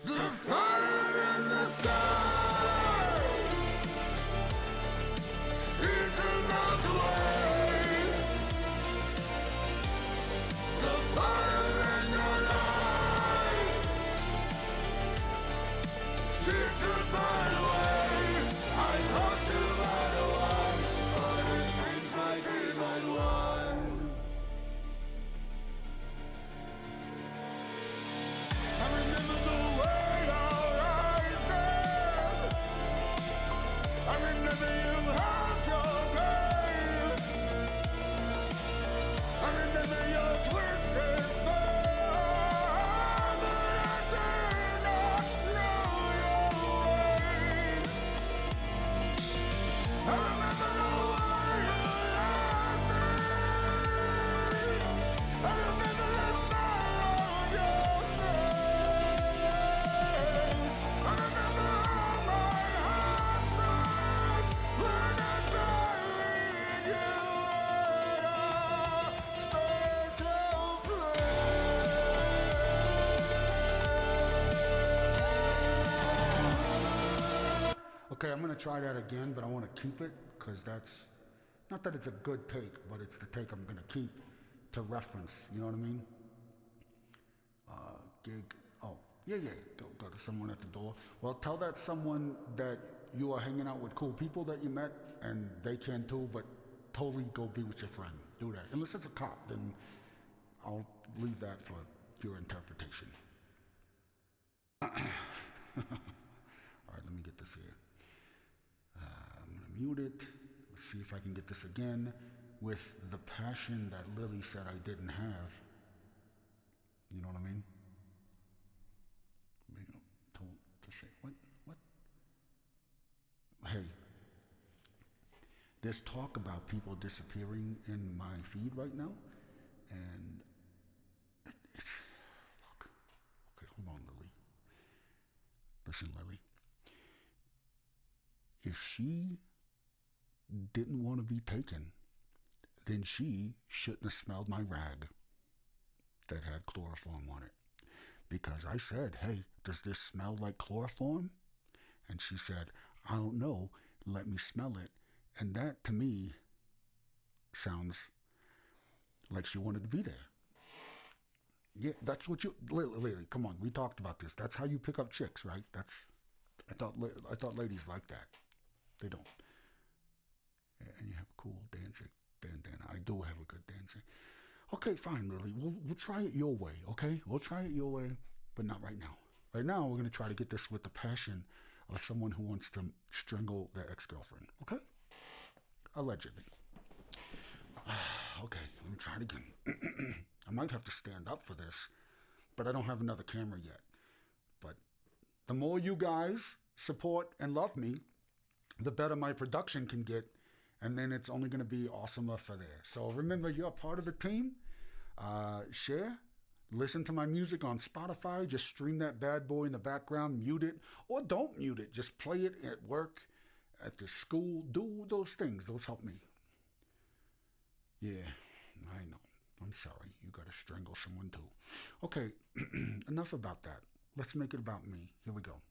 The fire in the sky seems to melt away. The fire in your life seems to burn away. I thought you had a one, but it seems my demon won. I remember the way our eyes met. I remember you had your gaze. I remember your twisted smile, but I did not know your ways. I remember the way you left me. I remember the smile on your face. I remember how my heart sank when I buried you in a special place. Okay, I'm gonna try that again, but I want to keep it because that's not that it's a good take, but it's the take I'm gonna keep to reference. You know what I mean? Gig. Oh, yeah. Go to someone at the door. Well, tell that someone that you are hanging out with cool people that you met, and they can too. But totally go be with your friend. Do that. Unless it's a cop, then I'll leave that for your interpretation. All right, let me get this here. I'm gonna mute it. Let's see if I can get this again with the passion that Lily said I didn't have. You know what I mean? To say what? Hey, there's talk about people disappearing in my feed right now, and look. Okay, hold on, Lily. Listen, Lily. If she didn't want to be taken, then she shouldn't have smelled my rag that had chloroform on it. Because I said, hey, does this smell like chloroform? And she said, I don't know, let me smell it. And that, to me, sounds like she wanted to be there. Yeah, that's what you, Lily, come on, we talked about this. That's how you pick up chicks, right? I thought ladies like that. They don't. Yeah, and you have a cool dancing bandana. I do have a good dancing. Okay, fine, Lily. We'll try it your way, okay? We'll try it your way, but not right now. Right now, we're gonna try to get this with the passion of someone who wants to strangle their ex-girlfriend, okay? Allegedly. Okay, let me try it again. I might have to stand up for this, but I don't have another camera yet. But the more you guys support and love me, the better my production can get, and then it's only going to be awesomer for there. So remember, you're a part of the team. Share, listen to my music on Spotify. Just stream that bad boy in the background, mute it, or don't mute it. Just play it at work, at the school. Do those things. Those help me. Yeah, I know. I'm sorry. You got to strangle someone too. Okay, enough about that. Let's make it about me. Here we go.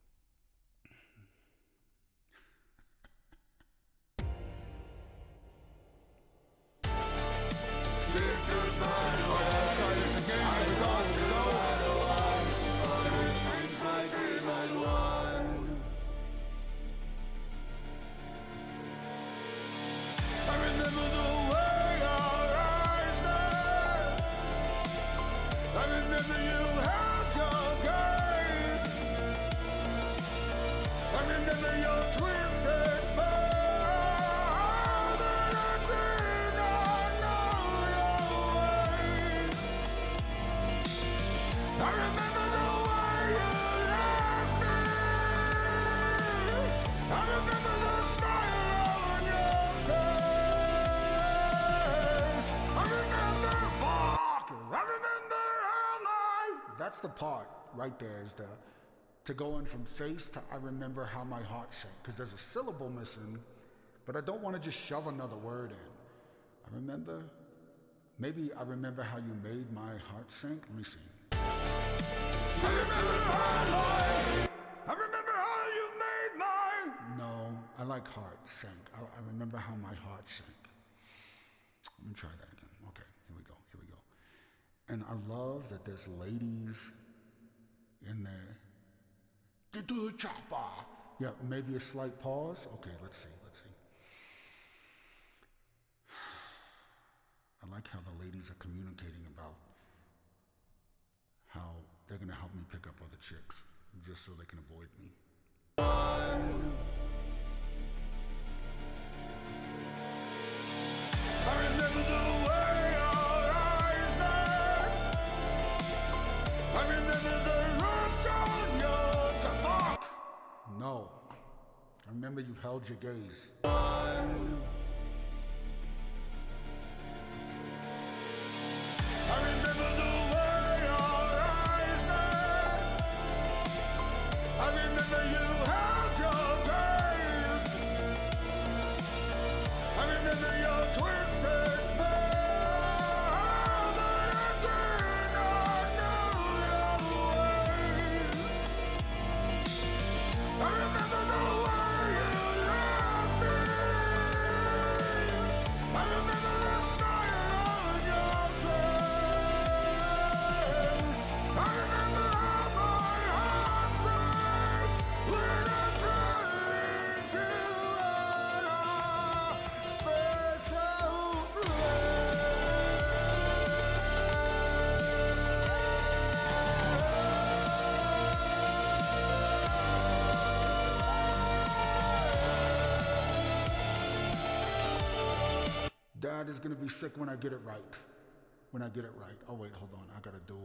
Try this again. Here we go. I remember the way our eyes met. I remember you held your gaze. I remember your twisted smile, but I did not know your ways. I remember the way you left me. I remember the smile on your face. I remember, how my. That's the part right there, is the to go in from face to I remember how my heart sank, because there's a syllable missing, but I don't want to just shove another word in. I remember, maybe I remember how you made my heart sink. Let me see. I remember how you made my. No, I like heart sank. I remember how my heart sank. Let me try that again. Okay, here we go. And I love that there's ladies in there. Do chopper. Yeah, maybe a slight pause. Okay, let's see. I like how the ladies are communicating about how they're gonna help me pick up other chicks just so they can avoid me. I remember the way our eyes met. I remember the look on your fuck. No. I remember you held your gaze. I remember the way our eyes met. I remember you held your gaze. I remember your twisted smile, but I did not know your ways. I remember the way you left me. I remember the smile on your face. I remember how my heart sank when I put you in a special place. Dad is gonna be sick when I get it right. Oh wait, hold on. I gotta do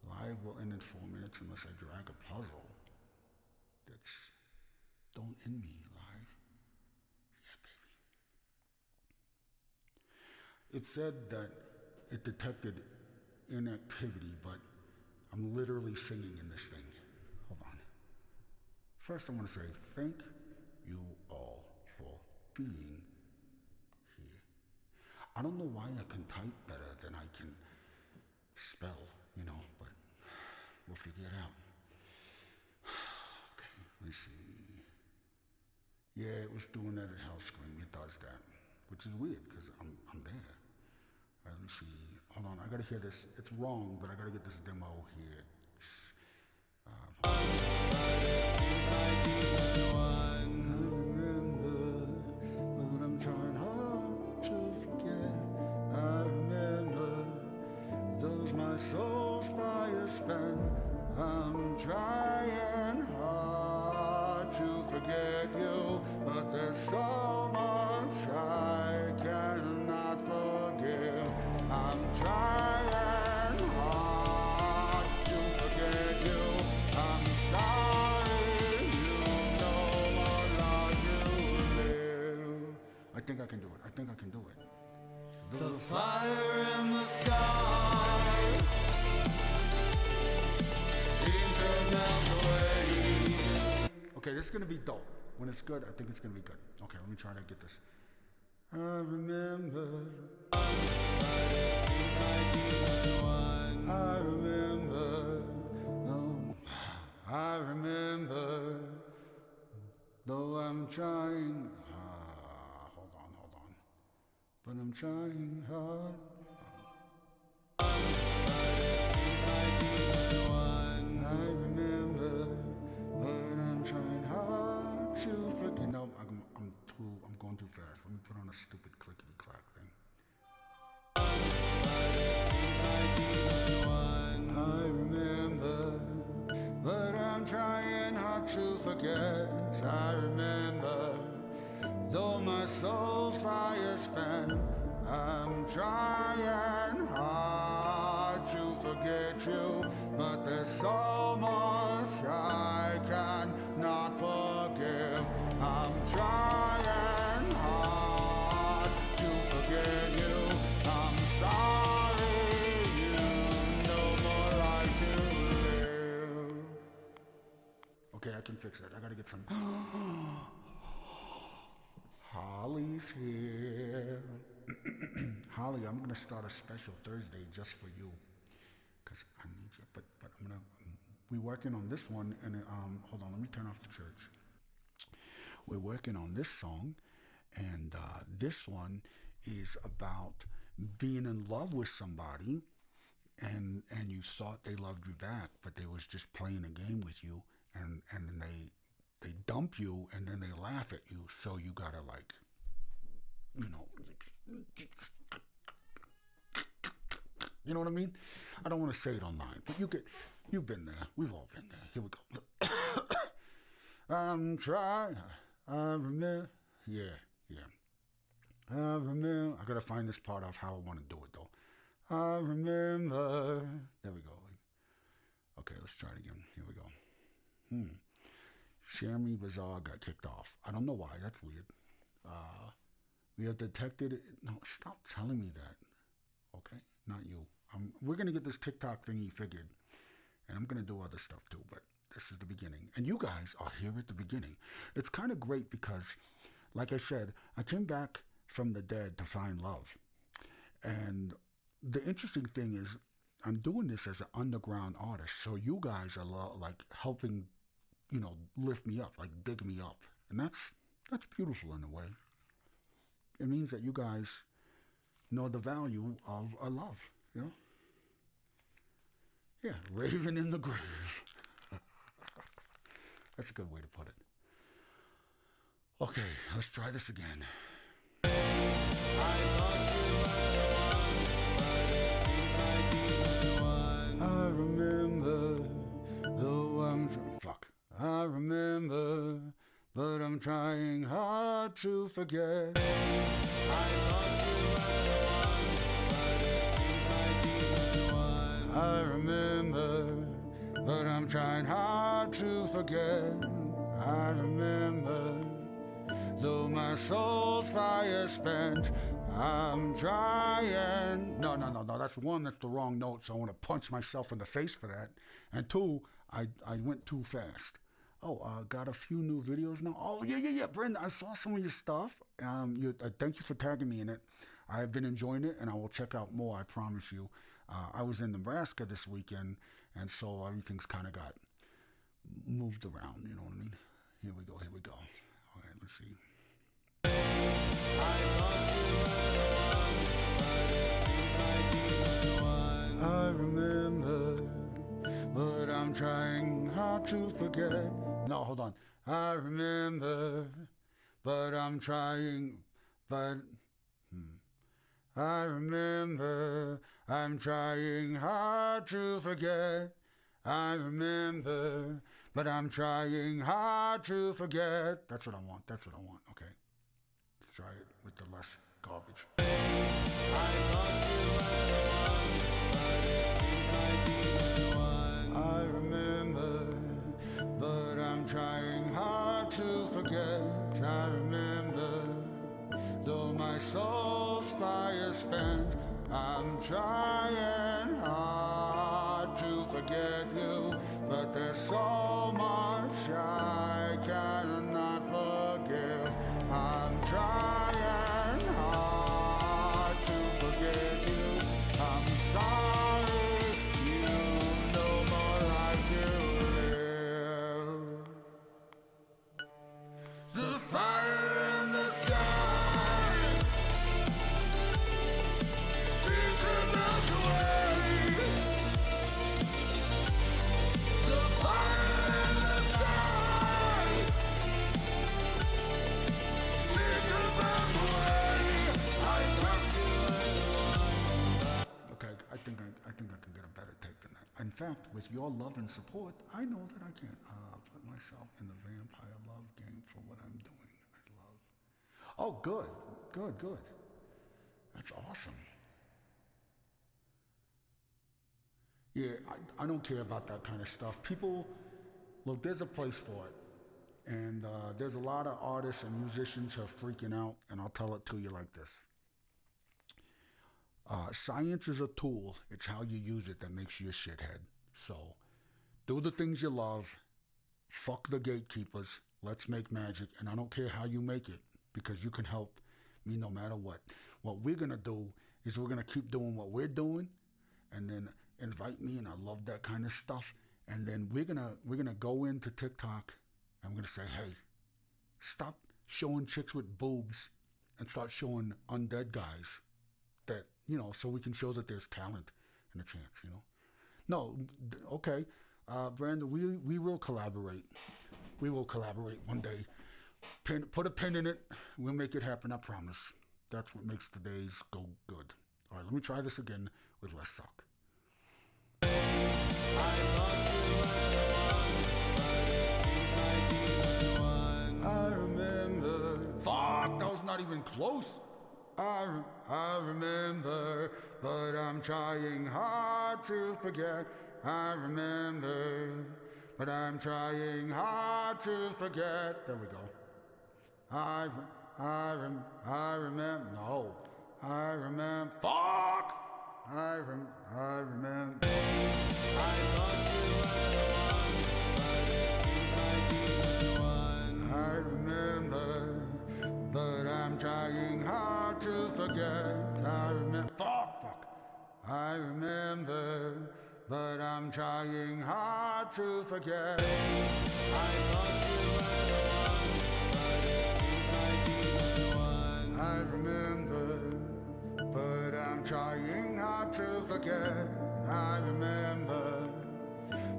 live will end in 4 minutes unless I drag a puzzle. That's don't end me live. Yeah, baby. It said that it detected inactivity, but I'm literally singing in this thing. Hold on. First, I want to say thank you all for being here. I don't know why I can type better than I can spell, but we'll figure it out. Okay, let me see. Yeah, it was doing that at Hellscream. It does that. which is weird because I'm there. All right, let me see. Hold on, I gotta hear this. It's wrong, but I gotta get this demo here. I remember, but I'm trying hard to forget. I remember those my soul's fire spent. I'm trying hard to forget you, but there's so much I cannot forgive. I'm trying hard to forget you. I'm sorry you no more live. I think I can do it. I think I can do it. The fire in the sky seems to melt away. Okay, this is gonna be dope. When it's good, I think it's gonna be good. Okay, let me try to get this. I remember. I remember. No, I remember. Though I'm trying. Hold on. But I'm trying hard. I remember, but I'm trying hard to forget. No, I'm going too fast. Let me put on a stupid clickety clack thing. I remember, but I'm trying hard to forget. I remember, though my soul's fire spent. I'm trying hard to forget you, but there's so much I cannot forgive. I'm trying hard to forget you. I'm sorry you no more like to live. Okay, I can fix that. I gotta get some. Holly's here. Holly, I'm gonna start a special Thursday just for you, cause I need you. But we're working on this one, and hold on, let me turn off the church. We're working on this song, and this one is about being in love with somebody, and you thought they loved you back, but they was just playing a game with you, and then they dump you, and then they laugh at you, so you gotta like, you know what I mean? I don't want to say it online, but you've been there. We've all been there. Here we go. I'm trying. I remember. Yeah. I remember. I gotta find this part of how I want to do it though. I remember. There we go. Okay, let's try it again. Here we go. Jeremy Bazaar got kicked off. I don't know why. That's weird. We have detected it. No, stop telling me that. Okay? Not you. We're going to get this TikTok thingy figured. And I'm going to do other stuff too. But this is the beginning. And you guys are here at the beginning. It's kind of great because, like I said, I came back from the dead to find love. And the interesting thing is, I'm doing this as an underground artist. So you guys are like helping, lift me up, like dig me up. And that's beautiful in a way. It means that you guys know the value of a love, Yeah, raven in the grave. That's a good way to put it. Okay, let's try this again. I remember, though I'm... Fuck. I remember, but I'm trying hard to forget. I remember, but I'm trying hard to forget. I remember, though my soul's fire spent. I'm trying. No. That's one. That's the wrong note. So I want to punch myself in the face for that. And two, I went too fast. Got a few new videos now. Oh, yeah. Brenda, I saw some of your stuff. Thank you for tagging me in it. I've been enjoying it, and I will check out more, I promise you. I was in Nebraska this weekend, and so everything's kind of got moved around, you know what I mean? Here we go. All right, let's see. hard to forget. No, hold on. I remember, but I'm trying, but I remember, I'm trying hard to forget. I remember, but I'm trying hard to forget. That's what I want. That's what I want. Okay. Let's try it with the less garbage. I remember, but I'm trying hard to forget. I remember, though my soul's fire spent, I'm trying hard to forget you, but there's so much I cannot forgive. I'm trying hard to forget you. I'm sorry you no more like you live. The fire in the sky seems to melt away. The fire in the sky seems to melt away. I left you alone. Okay, I think I can get a better take than that. In fact, with your love and support, I know that I can put myself in the vampire love game for what I'm doing. I love. Oh, good. That's awesome. Yeah, I don't care about that kind of stuff. People, look, there's a place for it. And there's a lot of artists and musicians who are freaking out, and I'll tell it to you like this. Science is a tool. It's how you use it that makes you a shithead. So, do the things you love. Fuck the gatekeepers. Let's make magic. And I don't care how you make it, because you can help me no matter what. What we're going to do is we're going to keep doing what we're doing, and then invite me, and I love that kind of stuff. And then we're gonna go into TikTok, and I'm going to say, hey, stop showing chicks with boobs and start showing undead guys that, so we can show that there's talent and a chance, No, okay. Brandon, we will collaborate. We will collaborate one day. Put a pin in it. We'll make it happen, I promise. That's what makes the days go good. All right, let me try this again with less suck. I remember. Fuck, that was not even close. I remember, but I'm trying hard to forget. I remember, but I'm trying hard to forget. There we go. I remember. No, I remember. Fuck! I remember. I lost you but it seems like you won. I remember, but I'm trying hard to forget. I remember. Fuck. I remember, but I'm trying hard to forget. I lost you but it seems like you won. I remember, but I'm trying hard to forget. I remember,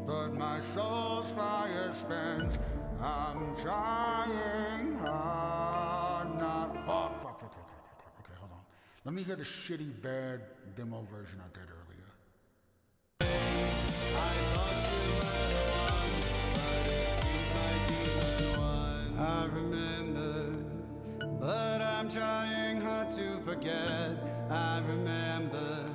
but my soul's fire spent. I'm trying hard not. Okay, hold on. Let me get a shitty, bad demo version I did earlier. I lost you but it seems like you won. I remember, but I'm trying hard to forget. I remember,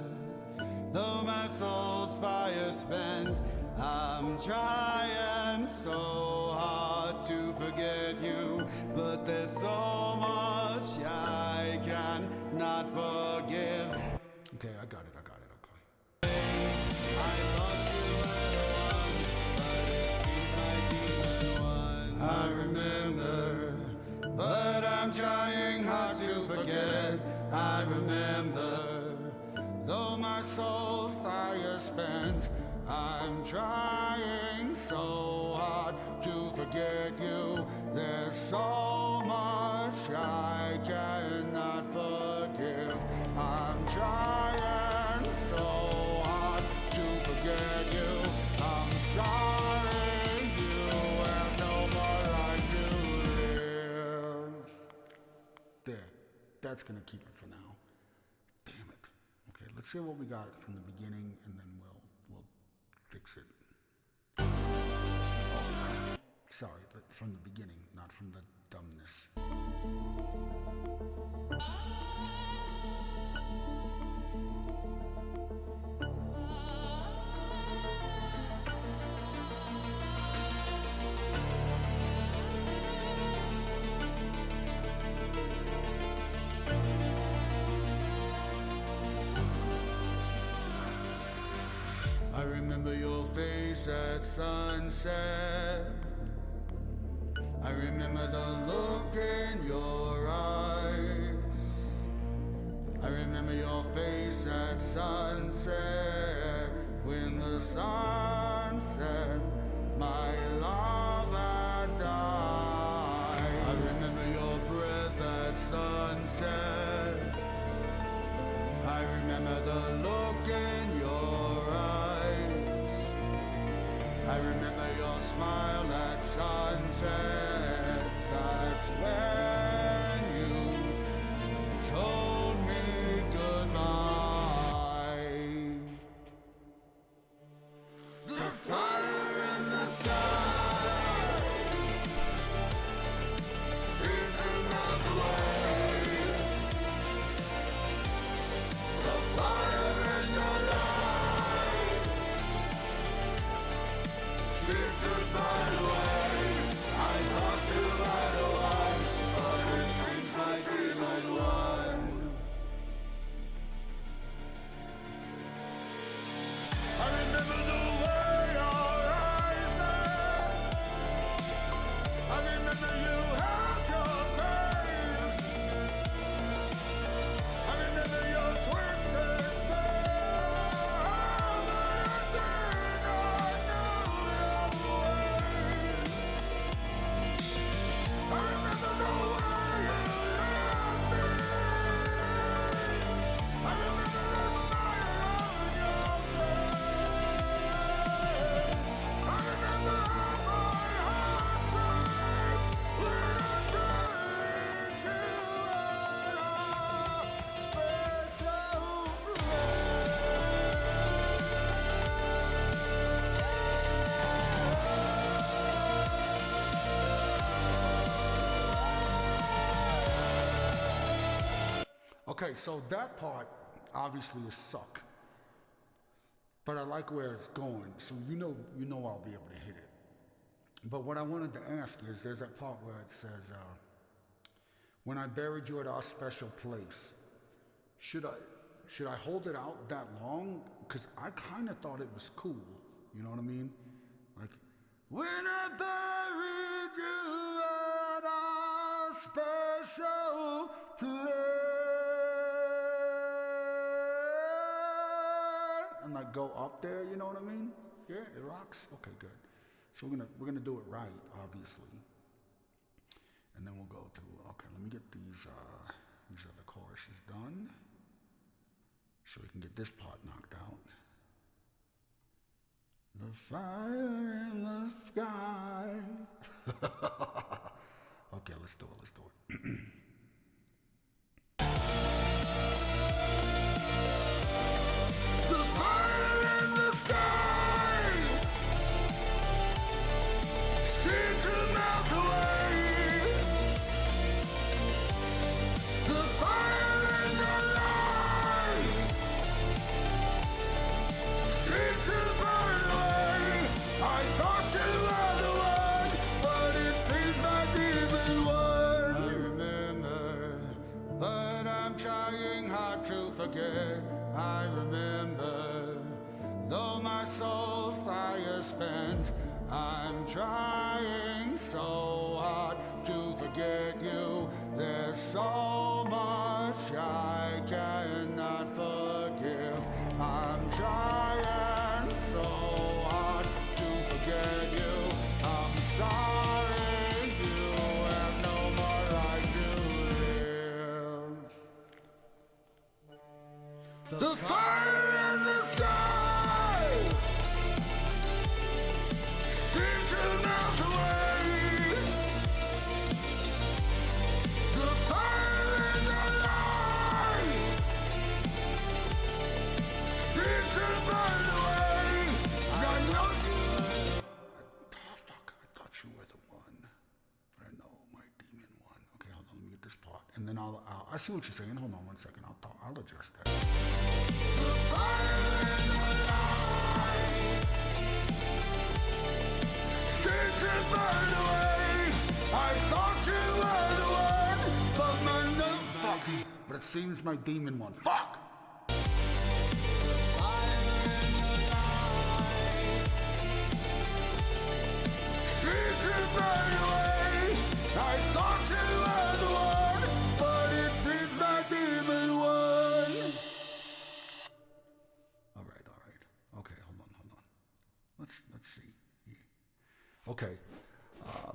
though my soul's fire spent, I'm trying so hard to forget you, but there's so much I cannot forgive. Okay, I got it. I lost you but it seems like you won. I remember, but I'm trying hard to forget. I remember, though my soul's fire spent, I'm trying so hard to forget you. There's so much I cannot forgive. I'm trying so hard to forget you. I'm sorry that's gonna keep it for now. Damn it. Okay, let's see what we got from the beginning, and then we'll fix it. Sorry, from the beginning, not from the dumbness. I remember your face at sunset. I remember the look in your eyes. I remember your face at sunset. When the sun set, my love had died. I remember your breath at sunset. I remember the look in your eyes. I remember your smile at sunset. That's when you told me goodbye. The fire in the sky seems to melt away. The fire in your life seems to burn away. I thought you had a one, but it seems my dream had won. I remember the way your eyes met. I remember you held your face. I remember your twisted smile, but I did not know your ways. I remember the way you loved me. I remember the smile on your face. I remember how my heart sank when I buried you at our special Okay, so that part obviously is suck, but I like where it's going, so you know I'll be able to hit it. But what I wanted to ask is, there's that part where it says, when I buried you at our special place, should I hold it out that long? Because I kind of thought it was cool, you know what I mean? Like, when I buried you at our special place, and like go up there, you know what I mean? Yeah, it rocks. Okay, good. So we're gonna do it right, obviously, and then we'll go to, okay, let me get these other choruses done, so we can get this part knocked out. The fire in the sky. Okay, let's do it. The fire in the sky seemed to melt away. The fire in your life seemed to burn away. I thought you were the one, but it seems my demon won. I remember, but I'm trying hard to forget. I remember, though my soul's fire spent, I'm trying so hard to forget you. There's so much I cannot forgive. I'm trying so hard to forget you. I'm sorry you have no more right to live. The fire in the sky seemed to melt away. The fire in the light burn away. I know. Fuck, I thought you were the one. But I know my demon one. Okay, hold on, let me get this part. And then I see what you're saying. Hold on one second. I'll adjust that. The fire and the light seems to burn away. I thought you were the one, but my name's fucking. But it seems my demon one. Fuck! Seems to burn away. I thought you were the one, but it seems my demon one. All right. Okay, hold on. Let's see. Yeah. Okay.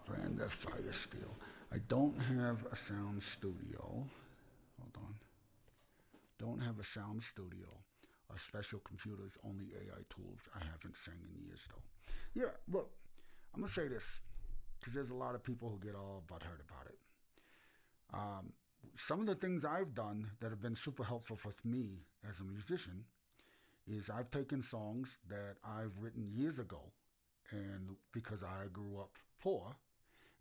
Brand that fire steel. I don't have a sound studio. Hold on. Don't have a sound studio or special computers, only AI tools. I haven't sang in years though. Yeah, look, I'm gonna say this because there's a lot of people who get all butthurt about it. Some of the things I've done that have been super helpful for me as a musician is I've taken songs that I've written years ago, and because I grew up poor,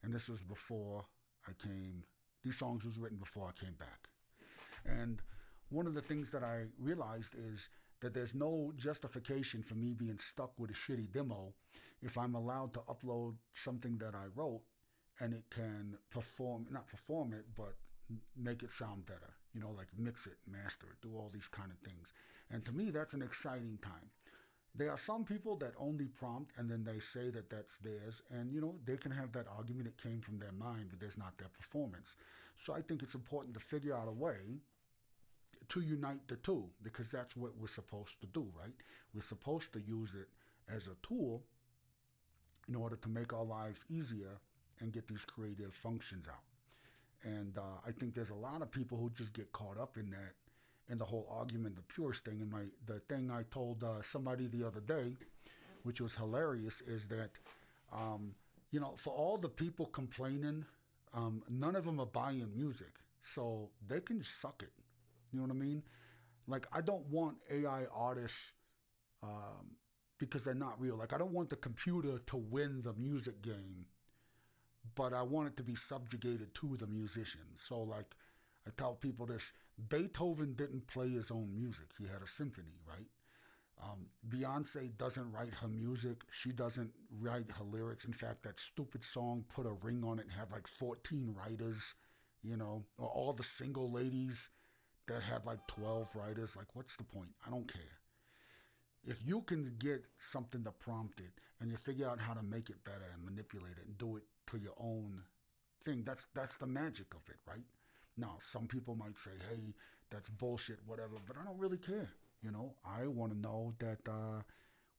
and this was before I came, these songs was written before I came back. And one of the things that I realized is that there's no justification for me being stuck with a shitty demo if I'm allowed to upload something that I wrote and it can not perform it, but make it sound better. You know, like mix it, master it, do all these kind of things. And to me, that's an exciting time. There are some people that only prompt and then they say that that's theirs, and you know, they can have that argument, it came from their mind, but there's not their performance. So I think it's important to figure out a way to unite the two, because that's what we're supposed to do, right? We're supposed to use it as a tool in order to make our lives easier and get these creative functions out. And I think there's a lot of people who just get caught up in that, in the whole argument, the purest thing. And the thing I told somebody the other day, which was hilarious, is that, you know, for all the people complaining, none of them are buying music. So they can just suck it. You know what I mean? Like, I don't want AI artists because they're not real. Like, I don't want the computer to win the music game, but I want it to be subjugated to the musician. So, like, I tell people this: Beethoven didn't play his own music. He had a symphony, right? Beyonce doesn't write her music. She doesn't write her lyrics. In fact, that stupid song, Put a Ring on It, had like 14 writers, you know, or all the single ladies that had like 12 writers. Like, what's the point? I don't care. If you can get something to prompt it and you figure out how to make it better and manipulate it and do it to your own thing, that's the magic of it, right? Now, some people might say, hey, that's bullshit, whatever, but I don't really care. You know, I want to know that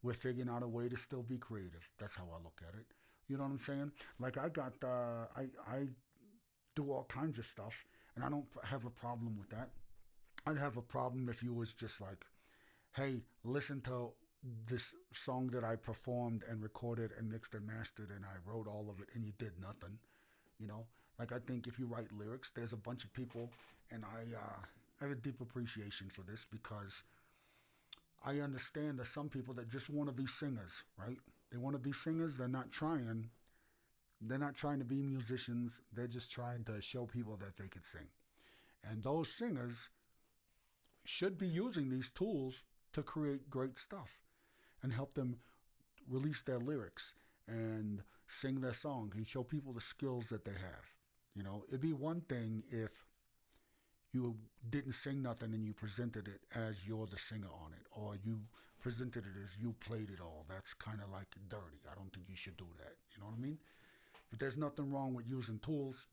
we're figuring out a way to still be creative. That's how I look at it. You know what I'm saying? Like, I do all kinds of stuff, and I don't have a problem with that. I'd have a problem if you was just like, hey, listen to this song that I performed and recorded and mixed and mastered and I wrote all of it and you did nothing, you know? Like, I think if you write lyrics, there's a bunch of people, and I have a deep appreciation for this because I understand there's some people that just want to be singers, right? They want to be singers. They're not trying to be musicians. They're just trying to show people that they can sing. And those singers should be using these tools to create great stuff and help them release their lyrics and sing their songs and show people the skills that they have. You know, it'd be one thing if you didn't sing nothing and you presented it as you're the singer on it, or you presented it as you played it all. That's kind of like dirty. I don't think you should do that. You know what I mean? But there's nothing wrong with using tools.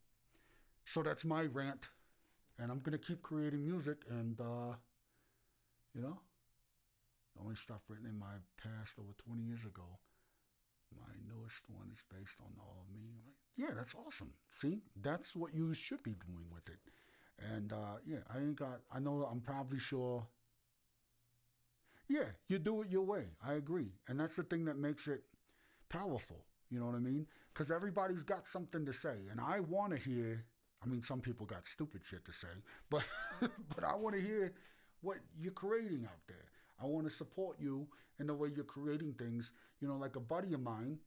So that's my rant. And I'm going to keep creating music. And, you know, the only stuff written in my past over 20 years ago. My newest one is based on all of me. Yeah, that's awesome. See, that's what you should be doing with it. And, yeah, I know I'm probably sure. Yeah, you do it your way. I agree. And that's the thing that makes it powerful. You know what I mean? Because everybody's got something to say. And I want to hear, I mean, some people got stupid shit to say, but, but I want to hear what you're creating out there. I want to support you in the way you're creating things. Like a buddy of mine,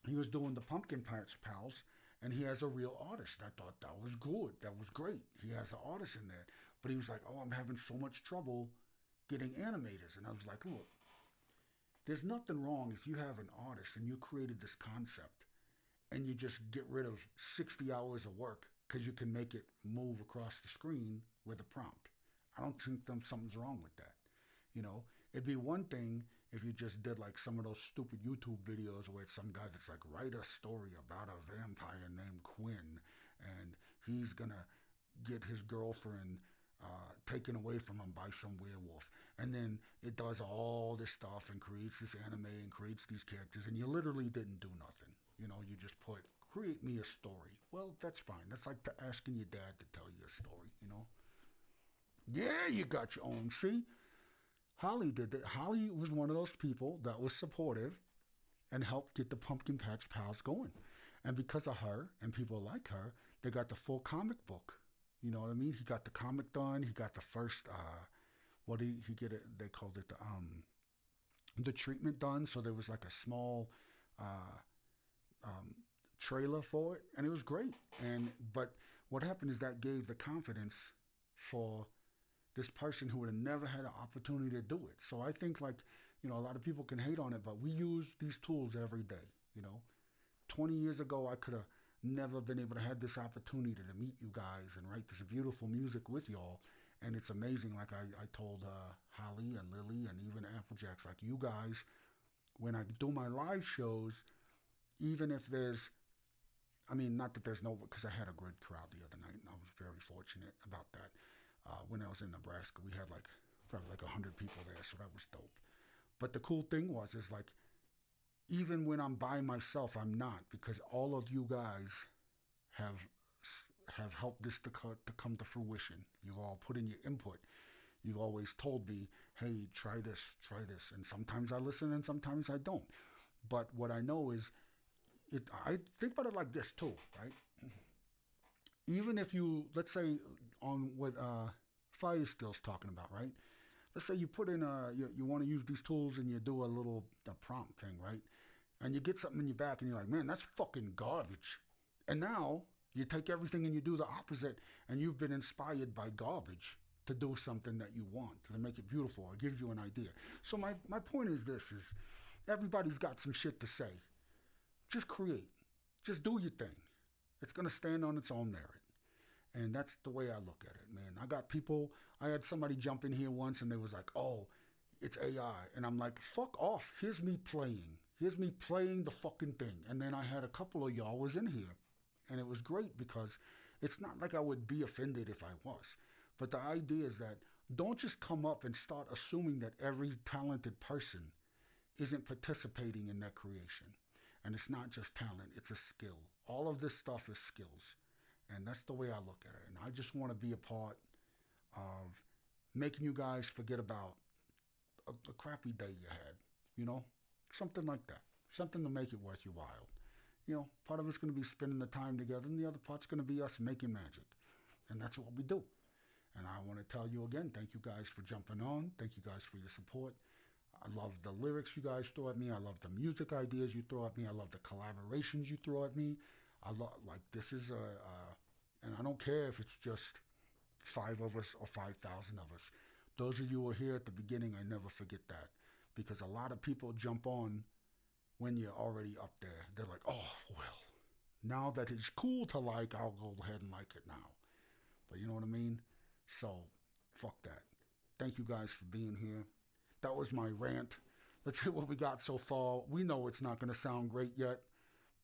he was doing the Pumpkin Patch Pals, and he has a real artist. I thought that was good. That was great. He has an artist in there. But he was like, oh, I'm having so much trouble getting animators. And I was like, look, there's nothing wrong if you have an artist and you created this concept and you just get rid of 60 hours of work because you can make it move across the screen with a prompt. I don't think something's wrong with that. It'd be one thing if you just did like some of those stupid YouTube videos where it's some guy that's like, write a story about a vampire named Quinn and he's gonna get his girlfriend taken away from him by some werewolf. And then it does all this stuff and creates this anime and creates these characters, and you literally didn't do nothing. You just put, create me a story. Well, that's fine. That's like asking your dad to tell you a story, Yeah, you got your own. See? Holly did that. Holly was one of those people that was supportive and helped get the Pumpkin Patch Pals going. And because of her and people like her, they got the full comic book. You know what I mean? He got the comic done. He got the first, what did he get? They called it the treatment done. So there was like a small trailer for it, and it was great. But what happened is that gave the confidence for this person who would have never had an opportunity to do it. So I think a lot of people can hate on it, but we use these tools every day. 20 years ago, I could have never been able to have this opportunity to meet you guys and write this beautiful music with y'all. And it's amazing. Like I told Holly and Lily and even Applejacks, like you guys, when I do my live shows, even if there's, not that there's no, because I had a good crowd the other night and I was very fortunate about that. When I was in Nebraska, we had probably 100 people there, so that was dope. But the cool thing is like, even when I'm by myself, I'm not, because all of you guys have helped this to come to fruition. You've all put in your input. You've always told me, hey, try this. And sometimes I listen and sometimes I don't. But what I know is, I think about it like this too, right? Even if you, let's say, on what Firestill's talking about, right? Let's say you put in you want to use these tools and you do a prompt thing, right? And you get something in your back and you're like, man, that's fucking garbage. And now you take everything and you do the opposite, and you've been inspired by garbage to do something that you want, to make it beautiful or gives you an idea. So my point is this, is everybody's got some shit to say. Just create. Just do your thing. It's going to stand on its own merit. And that's the way I look at it, man. I had somebody jump in here once and they was like, oh, it's AI. And I'm like, fuck off. Here's me playing. Here's me playing the fucking thing. And then I had a couple of y'all was in here. And it was great because it's not like I would be offended if I was. But the idea is that don't just come up and start assuming that every talented person isn't participating in that creation. And it's not just talent, it's a skill. All of this stuff is skills. And that's the way I look at it. And I just want to be a part of making you guys forget about a crappy day you had. Something like that. Something to make it worth your while. Part of it's going to be spending the time together, and the other part's going to be us making magic. And that's what we do. And I want to tell you again, thank you guys for jumping on. Thank you guys for your support. I love the lyrics you guys throw at me. I love the music ideas you throw at me. I love the collaborations you throw at me. I love, this is and I don't care if it's just 5 of us or 5,000 of us. Those of you who are here at the beginning, I never forget that. Because a lot of people jump on when you're already up there. They're like, oh, well, now that it's cool to like, I'll go ahead and like it now. But you know what I mean? So, fuck that. Thank you guys for being here. That was my rant. Let's hear what we got so far. We know it's not going to sound great yet,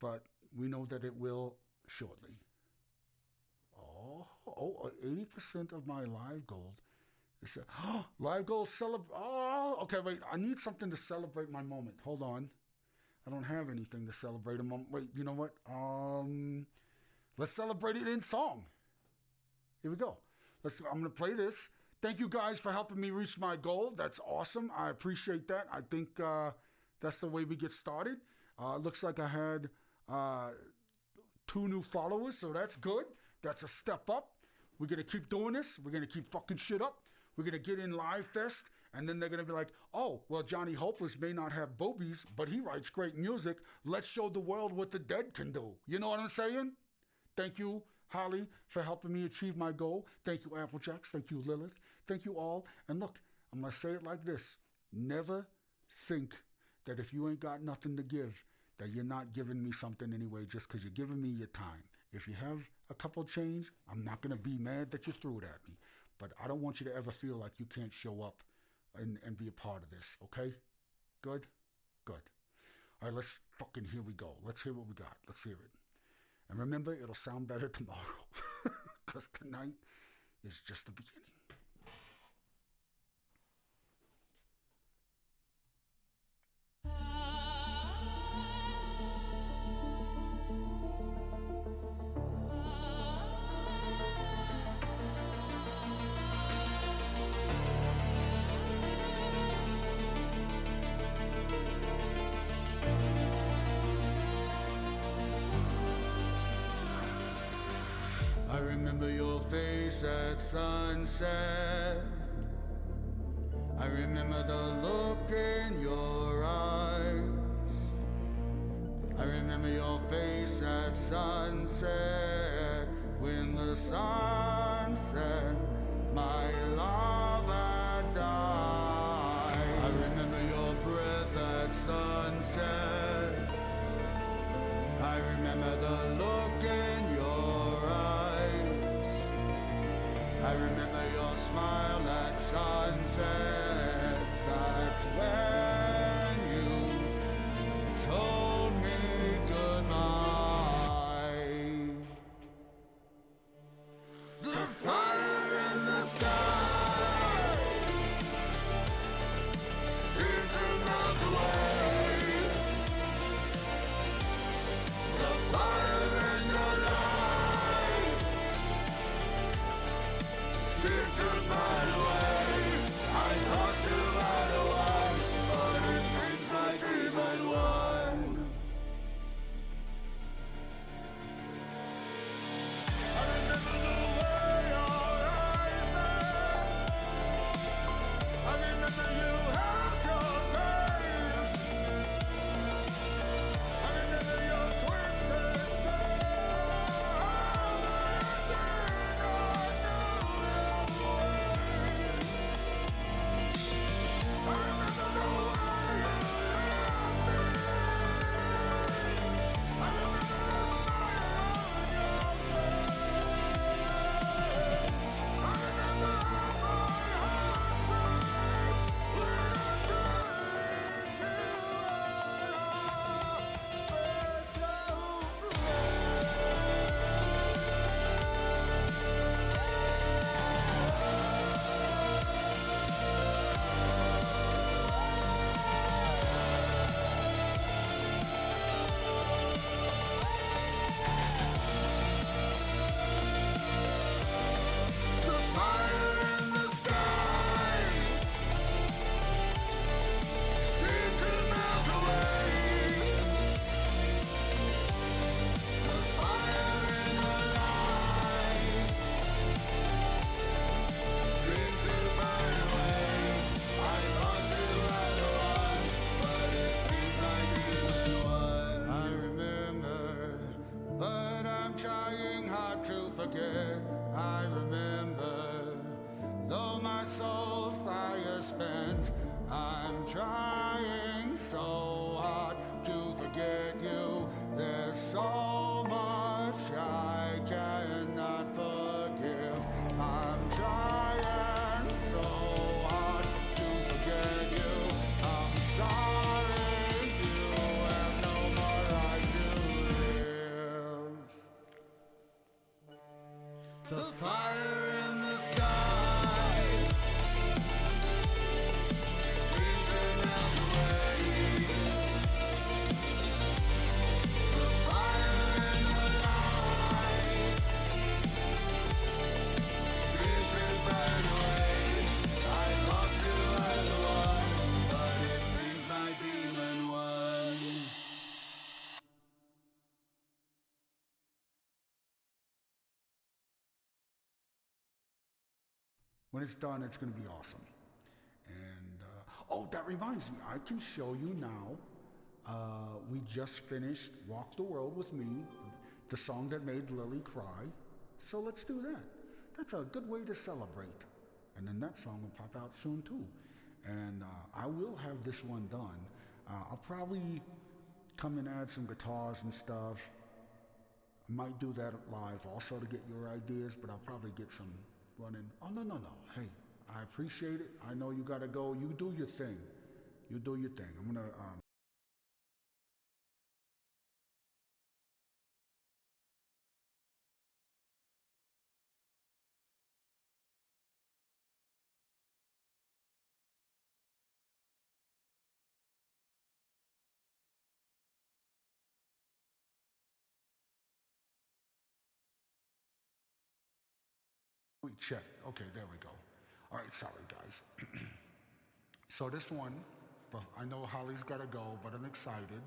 but we know that it will shortly. 80% of my live gold. Live gold celebrate. Oh, okay, wait. I need something to celebrate my moment. Hold on. I don't have anything to celebrate a moment. Wait, you know what? Let's celebrate it in song. Here we go. I'm going to play this. Thank you guys for helping me reach my goal. That's awesome. I appreciate that. I think that's the way we get started. Looks like I had 2 new followers, so that's good. That's a step up. We're going to keep doing this. We're going to keep fucking shit up. We're going to get in Live Fest And then they're going to be like, oh, well, Johnny Hopeless may not have boobies, but he writes great music. Let's show the world what the Dead can do. You know what I'm saying? Thank you, Holly, for helping me achieve my goal. Thank you, Applejacks. Thank you, Lilith. Thank you all. And look, I'm going to say it like this. Never think that if you ain't got nothing to give, that you're not giving me something anyway just because you're giving me your time. If you have a couple change, I'm not going to be mad that you threw it at me. But I don't want you to ever feel like you can't show up and be a part of this, okay? Good? Good. All right, here we go. Let's hear what we got. Let's hear it. And remember, it'll sound better tomorrow because tonight is just the beginning. I remember your face at sunset. I remember the look in your eyes. I remember your face at sunset. When the sun set, my love had died. I remember your breath at sunset. I remember the look in your eyes. I remember your smile at sunset. That's when you told me goodbye. The fire in the sky seemed to melt away. The fire in your life seemed to burn away. I thought you had a one, but it seems my demon won. I remember the way your eyes met. I remember you held your face. I remember your twisted smile. I did not know your way. I remember the way you loved me. I remember the smile on your face. I remember how my heart sank when I treated you at a special The fire in the sky seemed to melt away. The fire in her life seemed to burn away. I thought you had a one, but it seems like you won. I remember, but I'm trying hard to forget. I remember, though my soul's fire spent, I'm trying so hard to forget you. There's so much I cannot forgive. I'm trying so hard to forget you. I'm sorry you have no more right to live. The fire in the sky seemed to melt away. The fire in the light seemed to burn away. I thought you had the one, but it seems my demon won. When it's done, it's going to be awesome. And Oh, that reminds me. I can show you now. We just finished Walk the World with Me, the song that made Lily cry. So let's do that. That's a good way to celebrate. And then that song will pop out soon too. And I will have this one done. I'll probably come and add some guitars and stuff. I might do that live also to get your ideas, but I'll probably get some running. Oh, no, no, no. Hey, I appreciate it. I know you got to go. You do your thing. You do your thing. I'm going to... We check. Okay, there we go. All right, sorry, guys. So this one, I know Holly's got to go, but I'm excited.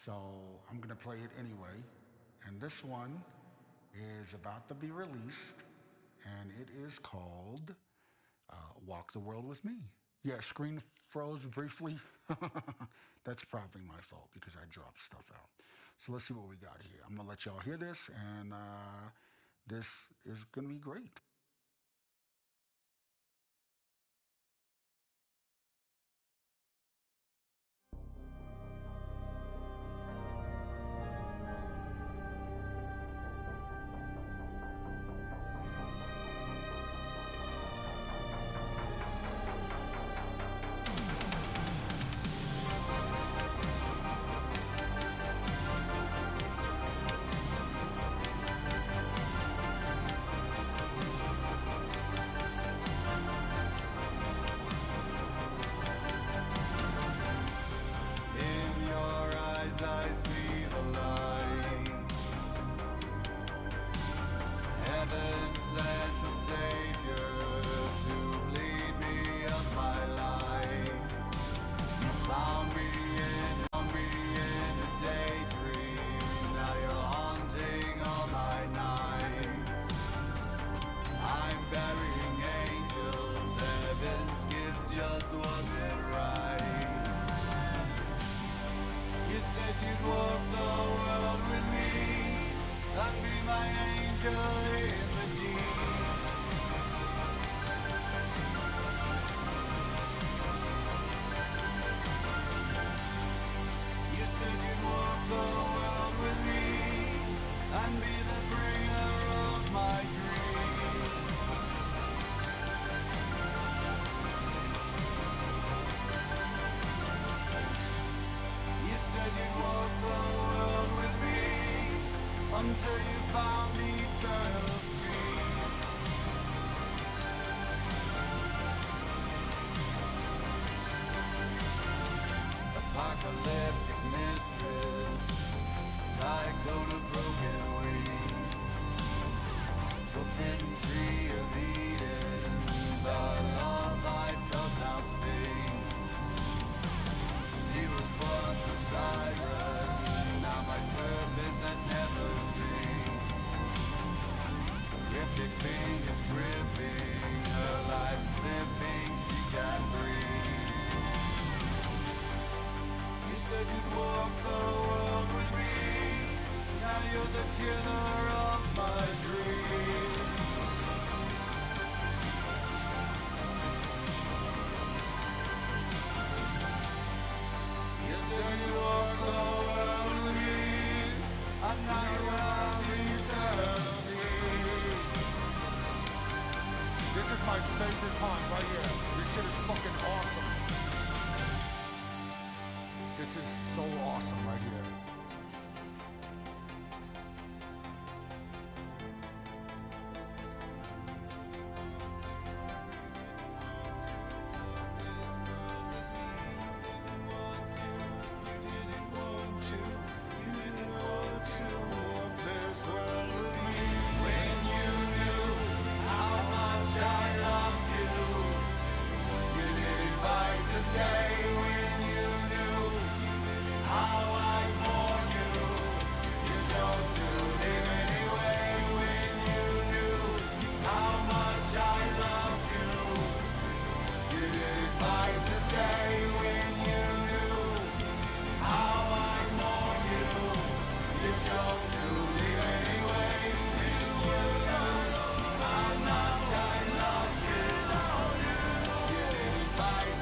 So I'm going to play it anyway. And this one is about to be released, and it is called Walk the World with Me. Yeah, screen froze briefly. That's probably my fault because I dropped stuff out. So let's see what we got here. I'm going to let y'all hear this, and this is going to be great. Until you found eternal speed. Apocalyptic mistress, cyclone of broken wings, forbidden tree of Eden, but all life felt now stings. She was once a siren, now my serpent that never sings. Cryptic fingers gripping, her life slipping, she can't breathe. You said you'd walk the world with me, now you're the killer of my dreams. You said you'd walk the world with me, and now you have eternal speed. This is my favorite part right here. This shit is fucking awesome. This is so awesome right here. Stay when you knew how I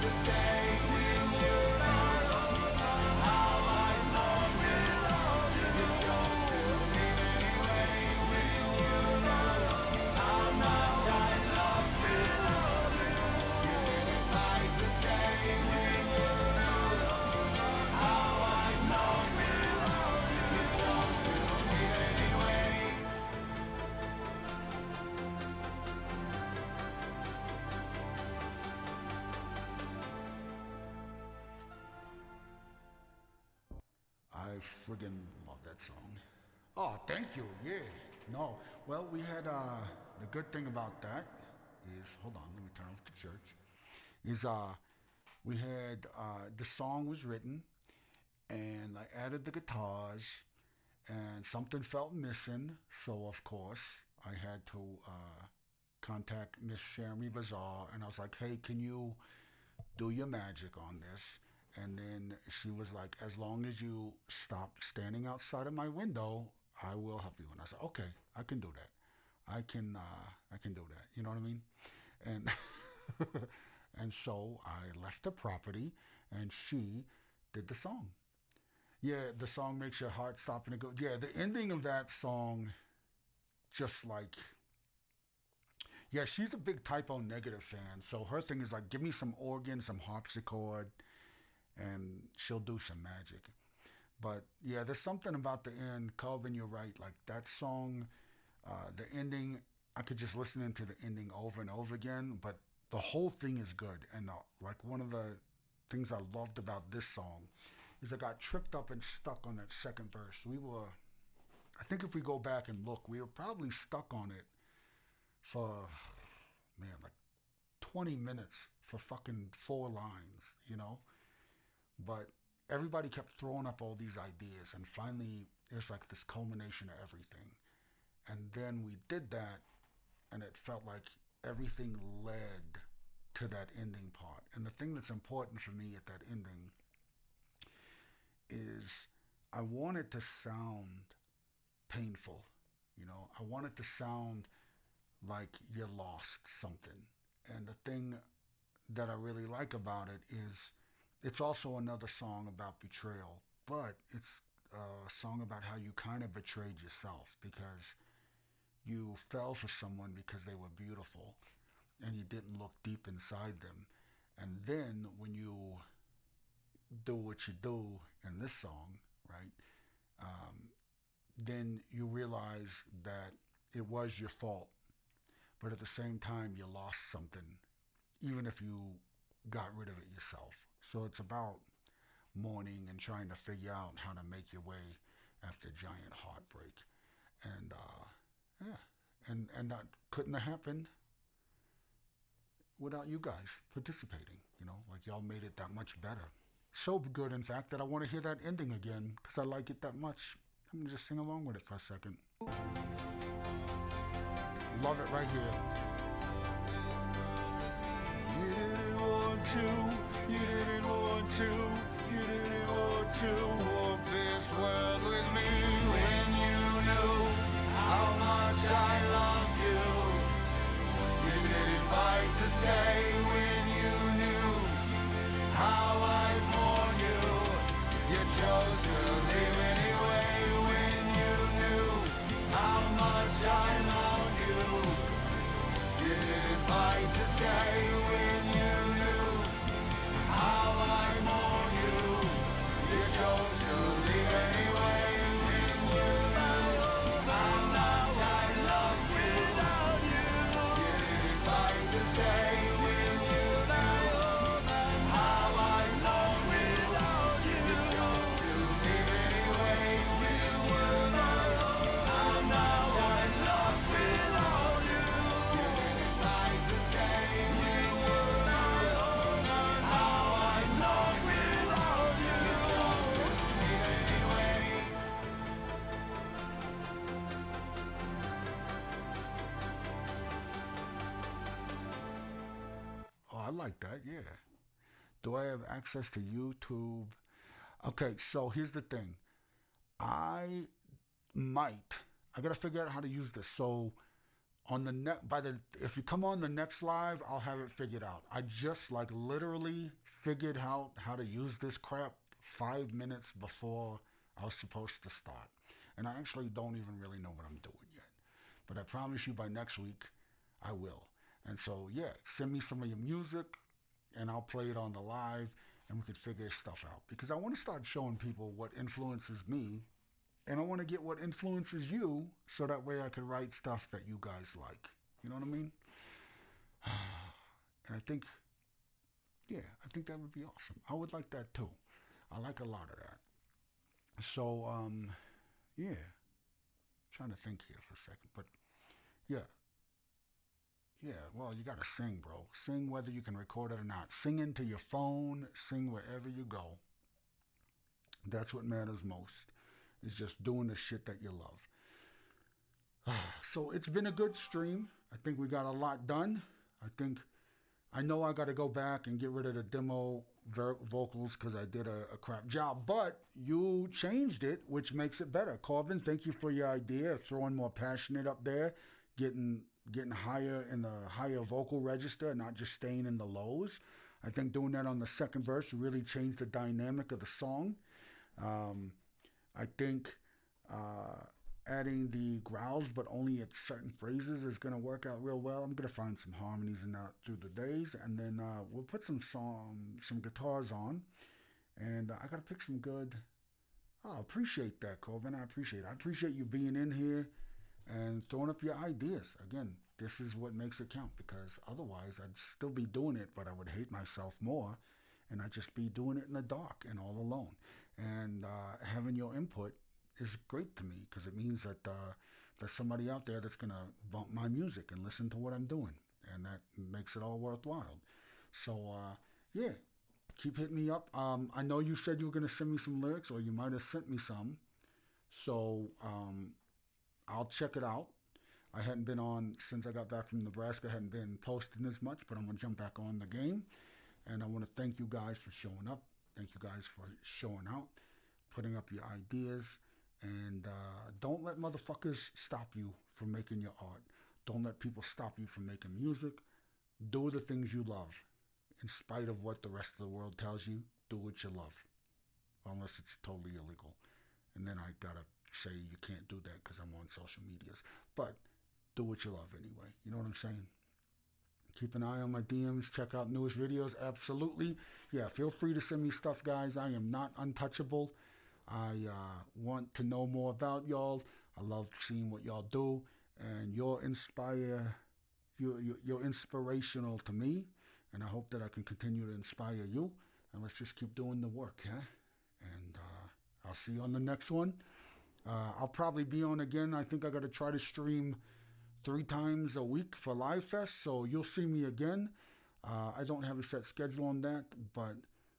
to stay with you. How I lost without you. You chose to leave anyway with you. How much I lost without you. You didn't fight to stay with you. How I lost without you. You chose to leave anyway. I friggin' love that song. Oh, thank you. Yeah. No. Well, we had the good thing about that is hold on, let me turn off the church. Is we had the song was written and I added the guitars and something felt missing, so of course I had to contact Miss Sherry Bazaar and I was like, hey, can you do your magic on this? And then she was like, as long as you stop standing outside of my window, I will help you. And I said, okay, I can do that. I can do that. You know what I mean? And and so I left the property and she did the song. Yeah, the song makes your heart stop and it go. Yeah, the ending of that song, just like, yeah, she's a big Typo Negative fan. So her thing is like, give me some organ, some harpsichord, and she'll do some magic. But yeah, there's something about the end. Calvin, you're right. Like that song, the ending, I could just listen into the ending over and over again, but the whole thing is good. And like one of the things I loved about this song is I got tripped up and stuck on that second verse. I think if we go back and look, we were probably stuck on it for, man, like 20 minutes for fucking 4 lines, you know? But everybody kept throwing up all these ideas, and finally there's like this culmination of everything. And then we did that, and it felt like everything led to that ending part. And the thing that's important for me at that ending is I want it to sound painful. You know, I want it to sound like you lost something. And the thing that I really like about it is it's also another song about betrayal, but it's a song about how you kind of betrayed yourself because you fell for someone because they were beautiful and you didn't look deep inside them. And then when you do what you do in this song, right, then you realize that it was your fault, but at the same time you lost something, even if you got rid of it yourself. So it's about mourning and trying to figure out how to make your way after giant heartbreak. And and that couldn't have happened without you guys participating. You know, like y'all made it that much better. So good, in fact, that I want to hear that ending again because I like it that much. I'm gonna just sing along with it for a second. Love it right here. You didn't want to, you didn't want to, you didn't want to walk this world with me when you knew how much I loved you. You didn't fight to stay when you knew how I mourn you. You chose to leave anyway when you knew how much I loved you. You didn't fight to stay when you knew how I mourn you. You chose to leave anyway when you knew how much I lost without you. You didn't fight to stay when you knew how I lost without you. You chose to leave anyway when you knew how much I lost without you. You didn't fight to stay when you knew how I lost without you. You chose to leave anyway. Oh, I like that, yeah. Do I have access to YouTube? Okay, so here's the thing. I gotta figure out how to use this. So on the if you come on the next live, I'll have it figured out. I just like literally figured out how to use this crap 5 minutes before I was supposed to start. And I actually don't even really know what I'm doing yet. But I promise you by next week, I will. And so, yeah, send me some of your music and I'll play it on the live and we can figure stuff out. Because I want to start showing people what influences me and I want to get what influences you so that way I can write stuff that you guys like. You know what I mean? And I think that would be awesome. I would like that too. I like a lot of that. So, yeah. I'm trying to think here for a second. But, yeah. Yeah, well, you got to sing, bro. Sing whether you can record it or not. Sing into your phone. Sing wherever you go. That's what matters most. Is just doing the shit that you love. So it's been a good stream. I think we got a lot done. I know I got to go back and get rid of the demo vocals because I did a crap job. But you changed it, which makes it better. Corbin, thank you for your idea of throwing more passionate up there, getting higher in the higher vocal register, not just staying in the lows. I think doing that on the second verse really changed the dynamic of the song. I think adding the growls, but only at certain phrases, is going to work out real well. I'm going to find some harmonies in that through the days, and then we'll put some guitars on, and I got to pick some good. I appreciate that, Colvin. I appreciate you being in here and throwing up your ideas. Again, this is what makes it count, because otherwise I'd still be doing it, but I would hate myself more, and I'd just be doing it in the dark and all alone. And having your input is great to me, because it means that there's somebody out there that's going to bump my music and listen to what I'm doing, and that makes it all worthwhile. So, yeah, keep hitting me up. I know you said you were going to send me some lyrics, or you might have sent me some. So, I'll check it out. I hadn't been on, since I got back from Nebraska, I hadn't been posting as much, but I'm going to jump back on the game. And I want to thank you guys for showing up. Thank you guys for showing out, putting up your ideas. And don't let motherfuckers stop you from making your art. Don't let people stop you from making music. Do the things you love. In spite of what the rest of the world tells you, do what you love. Unless it's totally illegal. And then I gotta say you can't do that because I'm on social medias. But do what you love anyway. You know what I'm saying? Keep an eye on my DMs. Check out newest videos. Absolutely. Yeah, feel free to send me stuff, guys. I am not untouchable. I want to know more about y'all. I love seeing what y'all do. And you're inspirational to me. And I hope that I can continue to inspire you. And let's just keep doing the work, huh? And I'll see you on the next one. I'll probably be on again. I think I got to try to stream 3 times a week for Live Fest, so you'll see me again. I don't have a set schedule on that, but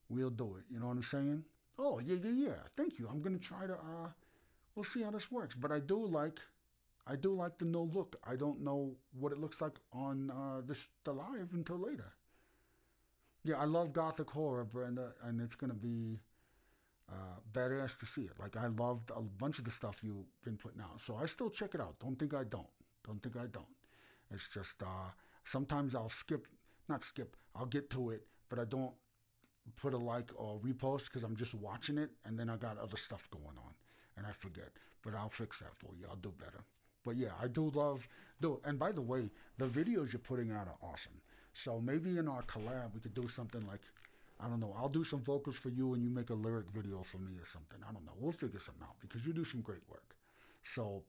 we'll do it. You know what I'm saying? Oh, yeah. Thank you. I'm going to try to, we'll see how this works. But I do like the no look. I don't know what it looks like on the live until later. Yeah, I love Gothic horror, Brenda, and it's going to be badass to see it. Like, I loved a bunch of the stuff you've been putting out. So I still check it out. Don't think I don't. It's just sometimes I'll I'll get to it, but I don't put a like or repost because I'm just watching it, and then I got other stuff going on, and I forget. But I'll fix that for you. I'll do better. But yeah, I do love and by the way, the videos you're putting out are awesome. So maybe in our collab we could do something like, I don't know, I'll do some vocals for you and you make a lyric video for me or something. I don't know. We'll figure something out because you do some great work. So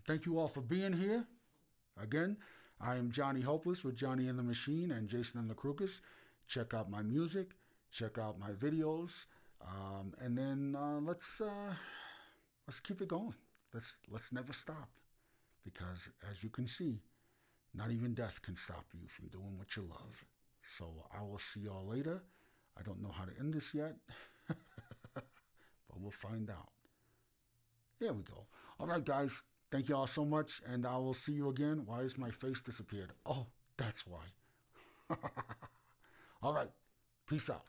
thank you all for being here. Again, I am Johnny Hopeless with Johnny and the Machine and Jason and the Kruegers. Check out my music. Check out my videos. And then let's keep it going. Let's never stop. Because as you can see, not even death can stop you from doing what you love. So I will see y'all later. I don't know how to end this yet. But we'll find out. There we go. All right, guys. Thank you all so much, and I will see you again. Why is my face disappeared? Oh, that's why. All right. Peace out.